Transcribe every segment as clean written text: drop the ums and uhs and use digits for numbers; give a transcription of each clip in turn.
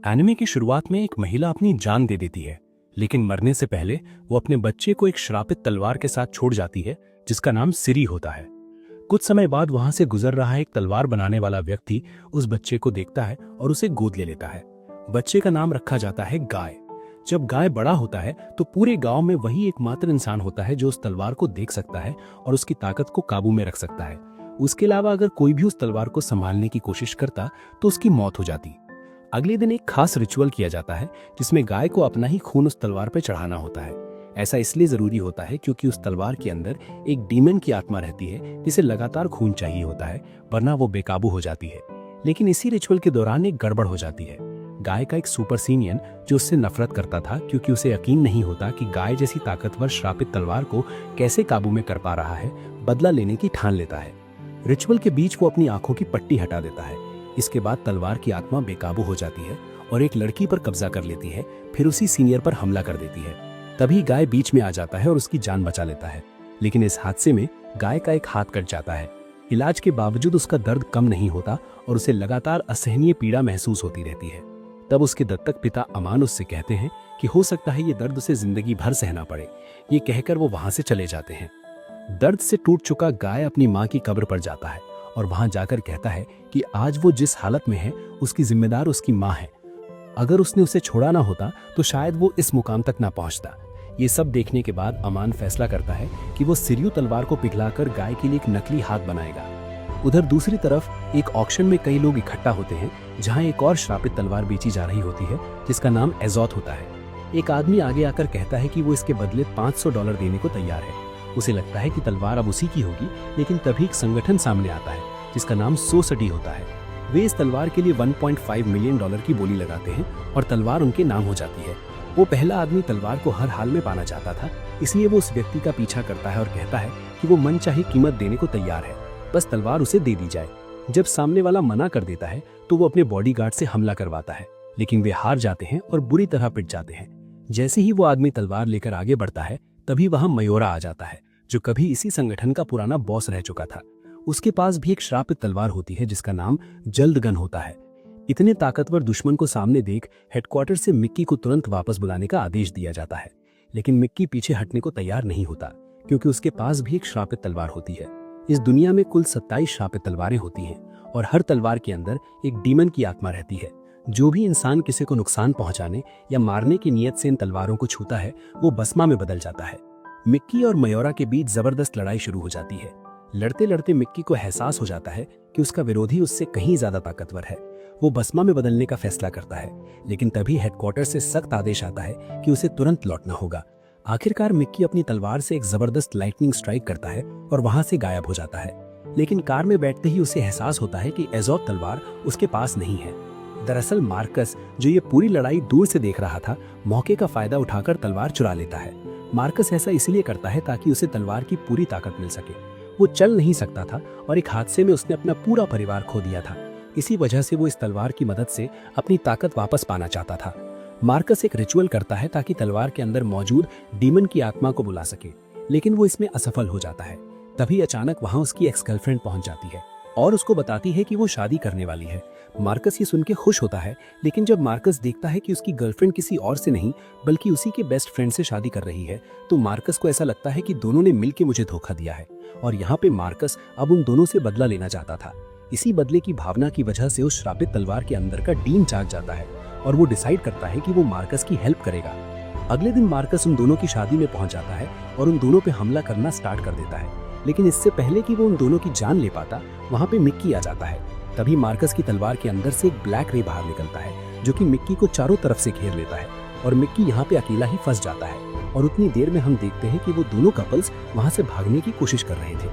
Anime की शुरुआत में एक महिला अपनी जान दे देती है, लेकिन मरने से पहले वो अपने बच्चे को एक श्रापित तलवार के साथ छोड़ जाती है जिसका नाम सिरी होता है। कुछ समय बाद वहां से गुजर रहा एक तलवार बनाने वाला व्यक्ति उस बच्चे को देखता है और उसे गोद ले लेता है। बच्चे का नाम रखा जाता है गाय। जब गाय बड़ा होता है तो पूरे गांव में वही एकमात्र इंसान होता है जो उस तलवार को देख सकता है और उसकी ताकत को काबू में रख सकता है। उसके अलावा अगर कोई भी उस तलवार को संभालने की कोशिश करता तो उसकी मौत हो जाती। अगले दिन एक खास रिचुअल किया जाता है जिसमें गाय को अपना ही खून उस तलवार पर चढ़ाना होता है। ऐसा इसलिए जरूरी होता है क्योंकि उस तलवार के अंदर एक डीमन की आत्मा रहती है जिसे लगातार खून चाहिए होता है, वरना वो बेकाबू हो जाती है। लेकिन इसी रिचुअल के दौरान एक गड़बड़ हो जाती है। गाय का एक सुपरसीनियन जो उससे नफरत करता था क्योंकि उसे यकीन नहीं होता कि गाय जैसी ताकतवर श्रापित तलवार को कैसे काबू में कर पा रहा है, बदला लेने की ठान लेता है। रिचुअल के बीच वो अपनी आंखों की पट्टी हटा देता है। इसके बाद तलवार की आत्मा बेकाबू हो जाती है और एक लड़की पर कब्जा कर लेती है, फिर उसी सीनियर पर हमला कर देती है। तभी गाय बीच में आ जाता है और उसकी जान बचा लेता है। लेकिन इस हादसे में गाय का एक हाथ कट जाता है। इलाज के बावजूद उसका दर्द कम नहीं होता और उसे लगातार असहनीय पीड़ा महसूस होती रहती है। तब उसके दत्तक पिता अमान उससे कहते हैं कि हो सकता है ये दर्द उसे जिंदगी भर सहना पड़े। ये कहकर वो वहां से चले जाते हैं। दर्द से टूट चुका गाय अपनी माँ की कब्र पर जाता है और वहां जाकर कहता है कि आज वो जिस हालत में है उसकी जिम्मेदार उसकी माँ है। अगर उसने उसे छोड़ा ना होता तो शायद वो इस मुकाम तक ना पहुंचता। ये सब देखने के बाद अमान फैसला करता है कि वो सिरियू तलवार को पिघलाकर गाय के लिए एक नकली हाथ बनाएगा। उधर दूसरी तरफ एक ऑक्शन में कई लोग इकट्ठा होते हैं जहां एक और श्रापित तलवार बेची जा रही होती है जिसका नाम एजोथ होता है। एक आदमी आगे आकर कहता है कि वो इसके बदले $500 देने को तैयार है। उसे लगता है कि तलवार अब उसी की होगी, लेकिन तभी एक संगठन सामने आता है जिसका नाम सोसाइटी होता है। वे इस तलवार के लिए $1.5 मिलियन की बोली लगाते हैं और तलवार उनके नाम हो जाती है। वो पहला आदमी तलवार को हर हाल में पाना चाहता था, इसलिए वो उस व्यक्ति का पीछा करता है और कहता है कि वो मनचाही कीमत देने को तैयार है, बस तलवार उसे दे दी जाए। जब सामने वाला मना कर देता है तो वो अपने बॉडीगार्ड से हमला करवाता है, लेकिन वे हार जाते हैं और बुरी तरह पिट जाते हैं। जैसे ही वो आदमी तलवार लेकर आगे बढ़ता है तभी वहां मयोरा आ जाता है जो कभी इसी संगठन का पुराना बॉस रह चुका था। उसके पास भी एक श्रापित तलवार होती है जिसका नाम जल्दगन होता है। इतने ताकतवर दुश्मन को सामने देख हेडक्वार्टर से मिक्की को तुरंत वापस बुलाने का आदेश दिया जाता है, लेकिन मिक्की पीछे हटने को तैयार नहीं होता क्योंकि उसके पास भी एक श्रापित तलवार होती है। इस दुनिया में कुल 27 श्रापित तलवारें होती हैं और हर तलवार के अंदर एक डीमन की आत्मा रहती है। जो भी इंसान किसी को नुकसान पहुंचाने या मारने की नीयत से इन तलवारों को छूता है वो भस्मा में बदल जाता है। मिक्की और मयोरा के बीच जबरदस्त लड़ाई शुरू हो जाती है। लड़ते लड़ते मिक्की को एहसास हो जाता है कि उसका विरोधी उससे कहीं ज्यादा ताकतवर है। वो भस्मा में बदलने का फैसला करता है, लेकिन तभी हेडक्वार्टर से सख्त आदेश आता है कि उसे तुरंत लौटना होगा। आखिरकार मिक्की अपनी तलवार से एक जबरदस्त लाइटनिंग स्ट्राइक करता है और वहां से गायब हो जाता है। लेकिन कार में बैठते ही उसे एहसास होता है कि एजोथ तलवार उसके पास नहीं है। दरअसल मार्कस, जो ये पूरी लड़ाई दूर से देख रहा था, मौके का फायदा उठाकर तलवार चुरा लेता है। मार्कस ऐसा इसलिए करता है ताकि उसे तलवार की पूरी ताकत मिल सके। वो चल नहीं सकता था और एक हादसे में उसने अपना पूरा परिवार खो दिया था। इसी वजह से वो इस तलवार की मदद से अपनी ताकत वापस पाना चाहता था। मार्कस एक रिचुअल करता है ताकि तलवार के अंदर मौजूद डीमन की आत्मा को बुला सके, लेकिन वो इसमें असफल हो जाता है। तभी अचानक वहां उसकी एक्स गर्लफ्रेंड पहुंच जाती है और उसको बताती है कि वो शादी करने वाली है। मार्कस ये सुन के खुश होता है, लेकिन जब मार्कस देखता है कि उसकी गर्लफ्रेंड किसी और से नहीं बल्कि उसी के बेस्ट फ्रेंड से शादी कर रही है, तो मार्कस को ऐसा लगता है कि दोनों ने मिलकर मुझे धोखा दिया है। और यहाँ पे मार्कस अब उन दोनों से बदला लेना चाहता था। इसी बदले की भावना की वजह से उस श्रापित तलवार के अंदर का डीन जाग जाता है और वो डिसाइड करता है कि वो मार्कस की हेल्प करेगा। अगले दिन मार्कस उन दोनों की शादी में पहुंच जाता है और उन दोनों पे हमला करना स्टार्ट कर देता है, लेकिन इससे पहले कि वो उन दोनों की जान ले पाता, वहां पे मिक्की आ जाता है। तभी मार्कस की तलवार के अंदर से एक ब्लैक रे बाहर निकलता है जो कि मिक्की को चारों तरफ से घेर लेता है और मिक्की यहाँ पे अकेला ही फंस जाता है। और उतनी देर में हम देखते हैं कि वो दोनों कपल्स वहां से भागने की कोशिश कर रहे थे।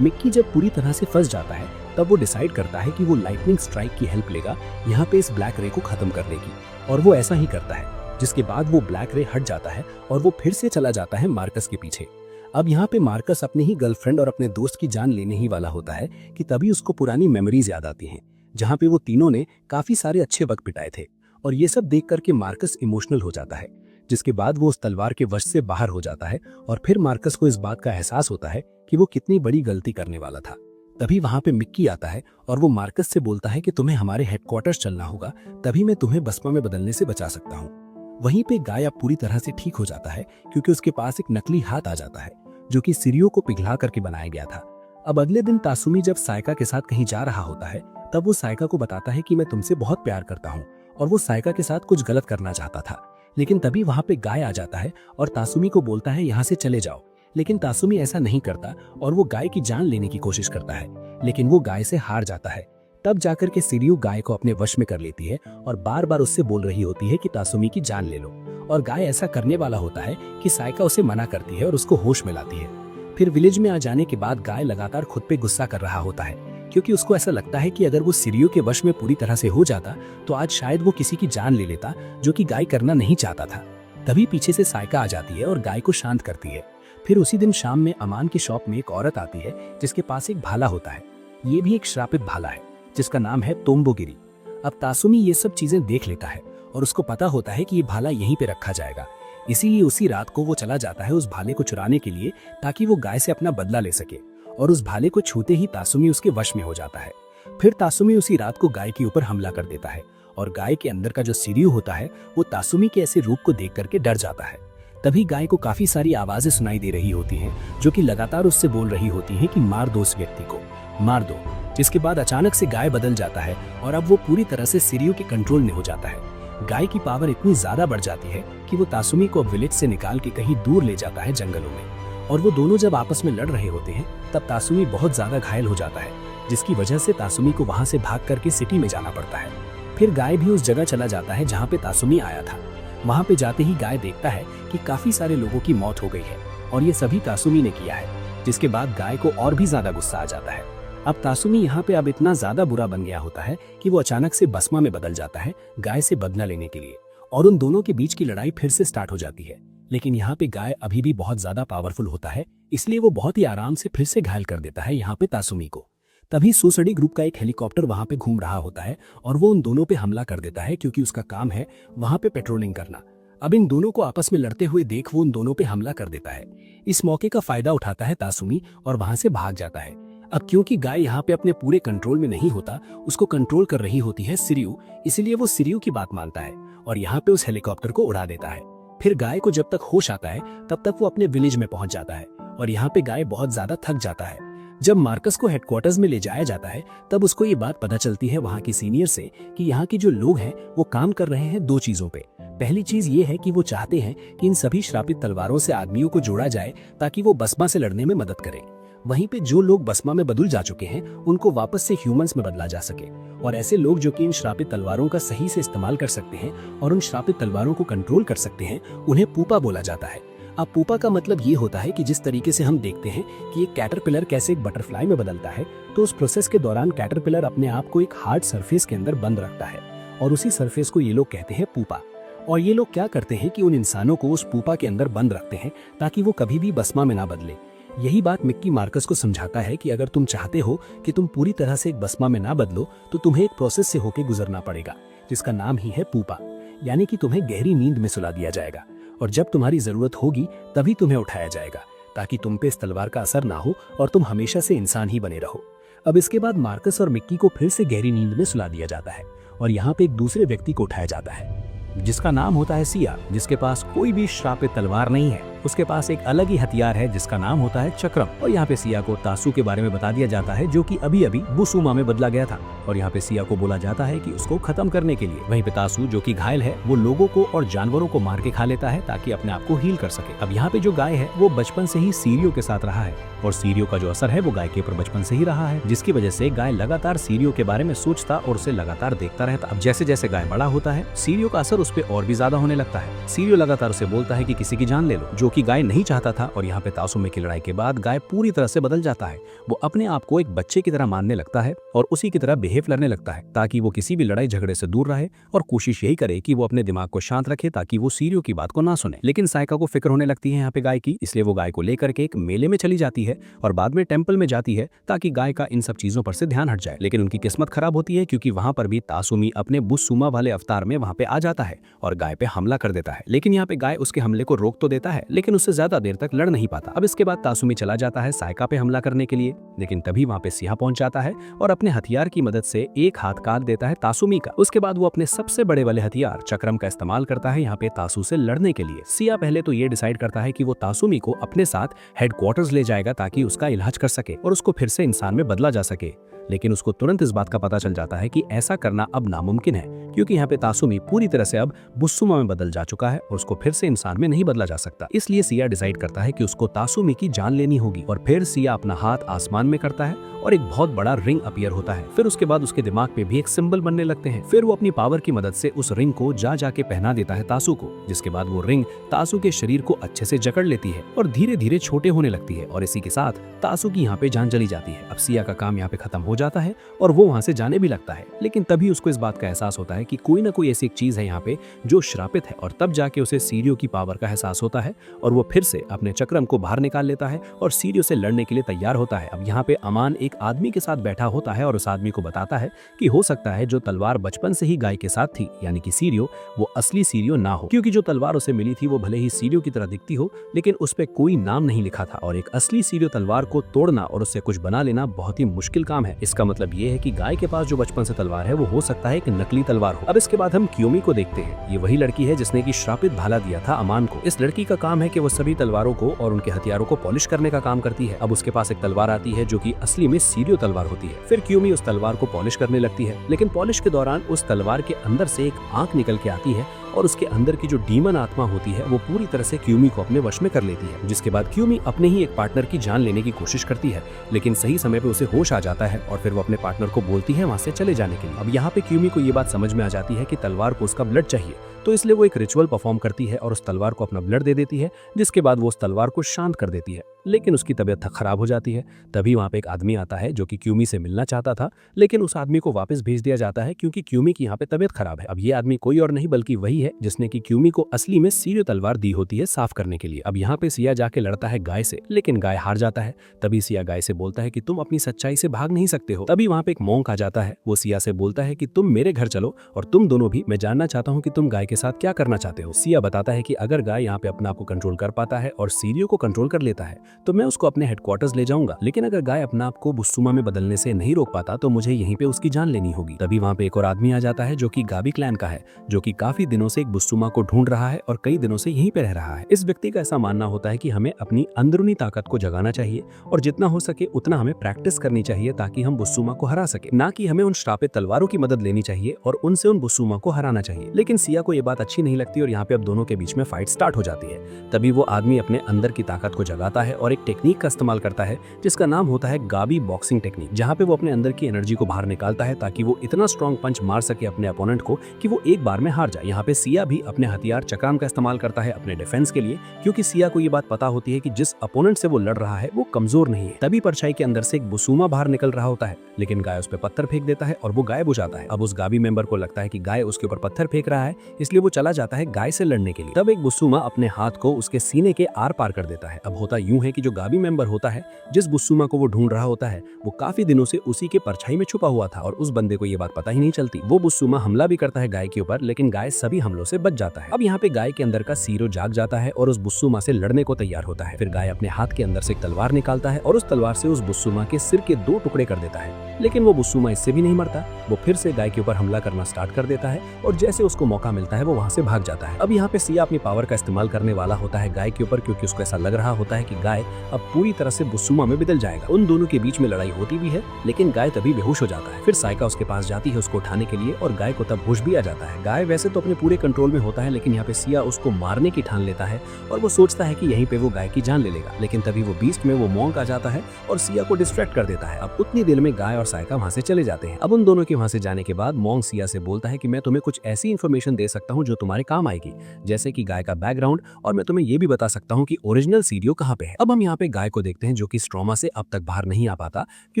मिक्की जब पूरी तरह से फंस जाता है तब वो डिसाइड करता है कि वो लाइटनिंग स्ट्राइक की हेल्प लेगा यहाँ पे इस ब्लैक रे को खत्म करने की, और वो ऐसा ही करता है, जिसके बाद वो ब्लैक रे हट जाता है और वो फिर से चला जाता है मार्कस के पीछे। अब यहाँ पे मार्कस अपने ही गर्लफ्रेंड और अपने दोस्त की जान लेने ही वाला होता है कि तभी उसको पुरानी मेमोरीज याद आती हैं, जहाँ पे वो तीनों ने काफी सारे अच्छे वक्त बिताए थे। और ये सब देख करके मार्कस इमोशनल हो जाता है, जिसके बाद वो उस तलवार के वश से बाहर हो जाता है और फिर मार्कस को इस बात का एहसास होता है कि वो कितनी बड़ी गलती करने वाला था। तभी वहां पे मिक्की आता है और वो मार्कस से बोलता है कि तुम्हें हमारे हेडक्वार्टर्स चलना होगा, तभी मैं तुम्हें बसमा में बदलने से बचा सकता हूँ। वहीं पे गाय अब पूरी तरह से ठीक हो जाता है क्योंकि उसके पास एक नकली हाथ आ जाता है जो कि सिरियो को पिघला करके बनाया गया था। अब अगले दिन तासुमी जब सायका के साथ कहीं जा रहा होता है तब वो सायका को बताता है कि मैं तुमसे बहुत प्यार करता हूँ, और वो सायका के साथ कुछ गलत करना चाहता था। लेकिन तभी वहां पे गाय आ जाता है और तासुमी को बोलता है यहाँ से चले जाओ, लेकिन तासुमी ऐसा नहीं करता और वो गाय की जान लेने की कोशिश करता है, लेकिन वो गाय से हार जाता है। तब जाकर के सिरियो गाय को अपने वश में कर लेती है और बार बार उससे बोल रही होती है कि तासुमी की जान ले लो, और गाय ऐसा करने वाला होता है कि सायका उसे मना करती है और उसको होश में लाती है। फिर विलेज में आ जाने के बाद गाय लगातार खुद पे गुस्सा कर रहा होता है क्योंकि उसको ऐसा लगता है कि अगर वो सिरियो के वश में पूरी तरह से हो जाता तो आज शायद वो किसी की जान ले लेता, जो कि गाय करना नहीं चाहता था। तभी पीछे से सायका आ जाती है और गाय को शांत करती है। फिर उसी दिन शाम में अमान की शॉप में एक औरत आती है जिसके पास एक भाला होता है। ये भी एक श्रापित भाला है जिसका नाम है तोम्बोगिरी। अब तासुमी ये सब चीजें देख लेता है और उसको पता होता है कि ये भाला यहीं पे रखा जाएगा, इसीलिए उसी रात को वो चला जाता है उस भाले को चुराने के लिए ताकि वो गाय से अपना बदला ले सके, और उस भाले को छूते ही तासुमी उसके वश में हो जाता है। फिर तासुमी उसी रात को गाय के ऊपर हमला कर देता है और गाय के अंदर का जो सिरियो होता है वो तासुमी के ऐसे रूप को देख करके डर जाता है। तभी गाय को काफी सारी आवाजें सुनाई दे रही होती हैं जो कि लगातार उससे बोल रही होती हैं कि मार दो उस व्यक्ति को, मार दो। जिसके बाद अचानक से गाय बदल जाता है और अब वो पूरी तरह से सिरियो के कंट्रोल में हो जाता है। गाय की पावर इतनी ज्यादा बढ़ जाती है कि वो तासुमी को अब विलेज से निकाल के कहीं दूर ले जाता है जंगलों में, और वो दोनों जब आपस में लड़ रहे होते हैं तब तासुमी बहुत ज्यादा घायल हो जाता है, जिसकी वजह से तासुमी को वहां से भाग करके सिटी में जाना पड़ता है। फिर गाय भी उस जगह चला जाता है जहाँ पे तासुमी आया था। वहां पे जाते ही गाय देखता है कि काफी सारे लोगों की मौत हो गई है और ये सभी तासुमी ने किया है, जिसके बाद गाय को और भी ज्यादा गुस्सा आ जाता है। अब तासुमी यहाँ पे अब इतना ज्यादा बुरा बन गया होता है कि वो अचानक से बसमा में बदल जाता है गाय से बदला लेने के लिए, और उन दोनों के बीच की लड़ाई फिर से स्टार्ट हो जाती है। लेकिन यहाँ पे गाय अभी भी बहुत ज्यादा पावरफुल होता है, इसलिए वो बहुत ही आराम से फिर से घायल कर देता है यहाँ पे तासुमी को। तभी सुसड़ी ग्रुप का एक हेलीकॉप्टर वहां पे घूम रहा होता है और वो उन दोनों पे हमला कर देता है क्योंकि उसका काम है वहां पे पेट्रोलिंग करना। अब इन दोनों को आपस में लड़ते हुए देख वो उन दोनों पे हमला कर देता है। इस मौके का फायदा उठाता है तासुमी और वहां से भाग जाता है। अब क्योंकि गाय यहाँ पे अपने पूरे कंट्रोल में नहीं होता, उसको कंट्रोल कर रही होती है सिरियो, इसीलिए वो सिरियो की बात मानता है और यहाँ पे उस हेलीकॉप्टर को उड़ा देता है। फिर गाय को जब तक होश आता है तब तक वो अपने विलेज में पहुंच जाता है और यहाँ पे गाय बहुत ज्यादा थक जाता है। जब मार्कस को हेडक्वार्टर्स में ले जाया जाता है तब उसको ये बात पता चलती है वहाँ की सीनियर से कि यहाँ के जो लोग हैं वो काम कर रहे हैं दो चीजों पे। पहली चीज ये है कि वो चाहते हैं कि इन सभी श्रापित तलवारों से आदमियों को जोड़ा जाए ताकि वो बसमा से लड़ने में मदद करें। वहीं पे जो लोग बसमा में बदल जा चुके हैं उनको वापस से ह्यूमंस में बदला जा सके, और ऐसे लोग जो कि इन श्रापित तलवारों का सही से इस्तेमाल कर सकते हैं और उन श्रापित तलवारों को कंट्रोल कर सकते हैं, उन्हें पूपा बोला जाता है। अब पूपा का मतलब ये होता है कि जिस तरीके से हम देखते हैं कि एक कैटरपिलर कैसे एक बटरफ्लाई में बदलता है, तो उस प्रोसेस के दौरान कैटरपिलर अपने आप को एक हार्ड सरफेस के अंदर बंद रखता है और उसी सरफेस को ये लोग कहते हैं पूपा। और ये लोग क्या करते हैं कि उन इंसानों को उस पूपा के अंदर बंद रखते हैं ताकि वो कभी भी बसमा में ना बदले। यही बात मिक्की मार्कस को समझाता है कि अगर तुम चाहते हो कि तुम पूरी तरह से एक बसमा में ना बदलो तो तुम्हें एक प्रोसेस से होके गुजरना पड़ेगा जिसका नाम ही है पूपा, यानी कि तुम्हें गहरी नींद में सुला दिया जाएगा और जब तुम्हारी जरूरत होगी तभी तुम्हें उठाया जाएगा ताकि तुम पे इस तलवार का असर ना हो और तुम हमेशा से इंसान ही बने रहो। अब इसके बाद मार्कस और मिक्की को फिर से गहरी नींद में सुला दिया जाता है और यहाँ पे एक दूसरे व्यक्ति को उठाया जाता है जिसका नाम होता है सिया, जिसके पास कोई भी श्रापित तलवार नहीं है। उसके पास एक अलग ही हथियार है जिसका नाम होता है चक्रम। और यहाँ पे सिया को तासू के बारे में बता दिया जाता है जो कि अभी अभी बुसुमा में बदला गया था, और यहाँ पे सिया को बोला जाता है कि उसको खत्म करने के लिए। वहीं पे तासू जो कि घायल है वो लोगों को और जानवरों को मार के खा लेता है ताकि अपने आप को हील कर सके। अब यहाँ पे जो गाय है वो बचपन से ही सीरियो के साथ रहा है और सीरियो का जो असर है वो गाय के ऊपर बचपन से ही रहा है, जिसकी वजह से गाय लगातार सीरियो के बारे में सोचता और उसे लगातार देखता रहता। अब जैसे जैसे गाय बड़ा होता है सीरियो का असर उस पर और भी ज्यादा होने लगता है। सीरियो लगातार उसे बोलता है कि किसी की जान ले लो, जो कि गाय नहीं चाहता था। और यहाँ पे तासुमे की लड़ाई के बाद गाय पूरी तरह से बदल जाता है। वो अपने आप को एक बच्चे की तरह मानने लगता है और उसी की तरह बिहेव करने लगता है ताकि वो किसी भी लड़ाई झगड़े से दूर रहे, और कोशिश यही करे कि वो अपने दिमाग को शांत रखे ताकि वो सीरियो की बात को ना सुने। लेकिन सायका को फिक्र होने लगती है यहाँ पे गाय की, इसलिए वो गाय को लेकर के एक मेले में चली जाती है और बाद में टेम्पल में जाती है ताकि गाय का इन सब चीजों पर से ध्यान हट जाए। लेकिन उनकी किस्मत खराब होती है क्योंकि वहां पर भी तासुमी अपने बुसुमा वाले अवतार में वहां पे आ जाता है और गाय पे हमला कर देता है। लेकिन यहाँ पे गाय उसके हमले को रोक तो देता है, लेकिन उससे ज्यादा देर तक लड़ नहीं पाता। अब इसके बाद तासुमी चला जाता है सायका पे हमला करने के लिए, लेकिन तभी वहाँ पे सिया पहुंच जाता है और अपने हथियार की मदद से एक हाथ काट देता है तासुमी का। उसके बाद वो अपने सबसे बड़े वाले हथियार चक्रम का इस्तेमाल करता है यहाँ पे तासु से लड़ने के लिए। सिया पहले तो ये डिसाइड करता है कि वो तासुमी को अपने साथ हेडक्वार्टर्स ले जाएगा ताकि उसका इलाज कर सके और उसको फिर से इंसान में बदला जा सके, लेकिन उसको तुरंत इस बात का पता चल जाता है कि ऐसा करना अब नामुमकिन है, क्योंकि यहाँ पे तासुमी पूरी तरह से अब बुस्सुमा में बदल जा चुका है और उसको फिर से इंसान में नहीं बदला जा सकता। इसलिए सिया डिसाइड करता है कि उसको तासुमी की जान लेनी होगी और फिर सिया अपना हाथ आसमान में करता है और एक बहुत बड़ा रिंग अपीयर होता है। फिर उसके बाद उसके दिमाग पे भी एक सिंबल बनने लगते हैं। फिर वो अपनी पावर की मदद से उस रिंग को जाके पहना देता है तासु को, जिसके बाद वो रिंग तासु के शरीर को अच्छे से जकड़ लेती है और धीरे धीरे छोटे होने लगती है और इसी के साथ तासु की यहाँ पे जान चली जाती है। अब सिया का काम यहाँ पे खत्म हो जाता है और वो वहाँ से जाने भी लगता है, लेकिन तभी उसको इस बात का एहसास होता है कि कोई ना कोई ऐसी एक चीज है यहाँ पे जो श्रापित है, और तब जाके उसे सीरियो की पावर का एहसास होता है और वो फिर से अपने चक्रम को बाहर निकाल लेता है और सीरियो से लड़ने के लिए तैयार होता है। अब यहाँ पे अमान एक आदमी के साथ बैठा होता है और उस आदमी को बताता है कि हो सकता है जो तलवार बचपन से ही गाय के साथ थी, यानी कि सीरियो, वो असली सीरियो ना हो, क्योंकि जो तलवार उसे मिली थी वो भले ही सीरियो की तरह दिखती हो, लेकिन उस पे कोई नाम नहीं लिखा था और एक असली सीरियो तलवार को तोड़ना और उससे कुछ बना लेना बहुत ही मुश्किल काम है। इसका मतलब ये है कि गाय के पास जो बचपन से तलवार है वो हो सकता है एक नकली तलवार हो। अब इसके बाद हम क्यूमी को देखते हैं। ये वही लड़की है जिसने की श्रापित भाला दिया था अमान को। इस लड़की का काम है कि वो सभी तलवारों को और उनके हथियारों को पॉलिश करने का काम करती है। अब उसके पास एक तलवार आती है जो कि असली में सीरियो तलवार होती है। फिर क्यूमी उस तलवार को पॉलिश करने लगती है, लेकिन पॉलिश के दौरान उस तलवार के अंदर से एक आंख निकल के आती है और उसके अंदर की जो डीमन आत्मा होती है वो पूरी तरह से क्यूमी को अपने वश में कर लेती है, जिसके बाद क्यूमी अपने ही एक पार्टनर की जान लेने की कोशिश करती है, लेकिन सही समय पे उसे होश आ जाता है और फिर वो अपने पार्टनर को बोलती है वहाँ से चले जाने के लिए। अब यहाँ पे क्यूमी को ये बात समझ में आ जाती है कि तलवार को उसका ब्लड चाहिए, तो इसलिए वो एक रिचुअल परफॉर्म करती है और उस तलवार को अपना ब्लड दे देती है, जिसके बाद वो उस तलवार को शांत कर देती है, लेकिन उसकी तबीयत खराब हो जाती है। तभी वहाँ पे एक आदमी आता है जो कि क्यूमी से मिलना चाहता था, लेकिन उस आदमी को वापस भेज दिया जाता है क्योंकि क्यूमी की यहाँ पे तबीयत खराब है। अब ये आदमी कोई और नहीं बल्कि वही है जिसने की क्यूमी को असली में सीरियो तलवार दी होती है साफ करने के लिए। अब यहाँ पे सिया जाके लड़ता है गाय से, लेकिन गाय हार जाता है। तभी सिया गाय से बोलता है कि तुम अपनी सच्चाई से भाग नहीं सकते हो। तभी वहाँ पे एक मोंक आ जाता है, वो सिया से बोलता है कि तुम मेरे घर चलो और तुम दोनों भी, मैं जानना चाहता हूँ कि तुम गाय के साथ क्या करना चाहते हो। सिया बताता है कि अगर गाय यहाँ पे अपने आप को कंट्रोल कर पाता है और सीरियो को कंट्रोल कर लेता है तो मैं उसको अपने हेडक्वार्टर्स ले जाऊंगा, लेकिन अगर गाय अपने आप को बुस्सुमा में बदलने से नहीं रोक पाता तो मुझे यहीं पे उसकी जान लेनी होगी। तभी वहाँ पे एक और आदमी आ जाता है जो कि गाबी क्लैन का है, जो कि काफी दिनों से एक बुस्सुमा को ढूंढ रहा है और कई दिनों से यहीं पे रह रहा है। इस व्यक्ति का ऐसा मानना होता है कि हमें अपनी अंदरूनी ताकत को जगाना चाहिए और जितना हो सके उतना हमें प्रैक्टिस करनी चाहिए ताकि हम बुस्सुमा को हरा सके, ना कि हमें उन श्रापित तलवारों की मदद लेनी चाहिए और उनसे उन बुस्सुमा को हराना चाहिए। लेकिन सिया को ये बात अच्छी नहीं लगती और यहाँ पे अब दोनों के बीच में फाइट स्टार्ट हो जाती है। तभी वो आदमी अपने अंदर की ताकत को जगाता है और एक टेक्निक का इस्तेमाल करता है जिसका नाम होता है गाबी बॉक्सिंग टेक्निक, जहाँ पे वो अपने अंदर की एनर्जी को बाहर निकालता है ताकि वो इतना स्ट्रॉन्ग पंच मार सके अपने अपोनेंट को कि वो एक बार में हार जाए। यहाँ पे सिया भी अपने हथियार चक्राम का इस्तेमाल करता है अपने डिफेंस के लिए, क्योंकि सिया को ये बात पता होती है कि जिस अपोनेंट से वो लड़ रहा है वो कमजोर नहीं है। तभी परछाई के अंदर से एक बुस्सुमा बाहर निकल रहा होता है, लेकिन गाय उस पर पत्थर फेंक देता है और वो गायब हो जाता है। अब उस गाबी मेंबर को लगता है कि गाय उसके ऊपर पत्थर फेंक रहा है, इसलिए वो चला जाता है गाय से लड़ने के लिए। तब एक बुस्सुमा अपने हाथ को उसके सीने के आर पार कर देता है। अब होता यूं है कि जो गाबी मेंबर होता है, जिस बुस्सुमा को वो ढूंढ रहा होता है, वो काफी दिनों से उसी के परछाई में छुपा हुआ था और उस बंदे को ये बात पता ही नहीं चलती। वो बुस्सुमा हमला भी करता है गाय के ऊपर, लेकिन गाय सभी हमलों से बच जाता है। अब यहाँ पे गाय के अंदर का सीरो जाग जाता है और उस बुस्सुमा से लड़ने को तैयार होता है। फिर गाय अपने हाथ के अंदर से एक तलवार निकालता है और उस तलवार से उस बुस्सुमा के सिर के 2 टुकड़े कर देता है, लेकिन वो बुस्सुमा इससे भी नहीं मरता। वो फिर से गाय के ऊपर हमला करना स्टार्ट कर देता है और जैसे उसको मौका मिलता है वो वहाँ से भाग जाता है। अब यहाँ पे सिया अपनी पावर का इस्तेमाल करने वाला होता है गाय के ऊपर, क्योंकि उसको ऐसा लग रहा होता है कि गाय अब पूरी तरह से बुस्सुमा में बदल जाएगा। उन दोनों के बीच में लड़ाई होती भी है, लेकिन गाय तभी बेहोश हो जाता है। फिर साइका उसके पास जाती है उसको उठाने के लिए और गाय को तब होश भी आ जाता है। गाय वैसे तो अपने पूरे कंट्रोल में होता है, लेकिन यहाँ पे सिया उसको मारने की ठान लेता है और वो सोचता है कि यहीं पे वो गाय की जान ले लेगा, लेकिन तभी वो बीस्ट में वो मोंक आ जाता है और सिया को डिस्ट्रैक्ट कर देता है। अब उतनी देर में गाय और साइका वहाँ से चले जाते हैं। अब उन दोनों के वहाँ से जाने के बाद मोंक सिया से बोलता है कि मैं तुम्हें कुछ ऐसी इन्फॉर्मेशन दे सकता हूँ जो तुम्हारे काम आएगी, जैसे कि गाय का बैकग्राउंड, और मैं तुम्हें ये भी बता सकता हूँ कि ओरिजिनल सीरियो कहाँ पे है। अब हम यहाँ पे गाय को देखते हैं जो कि स्ट्रोमा से अब तक बाहर नहीं आ पाता कि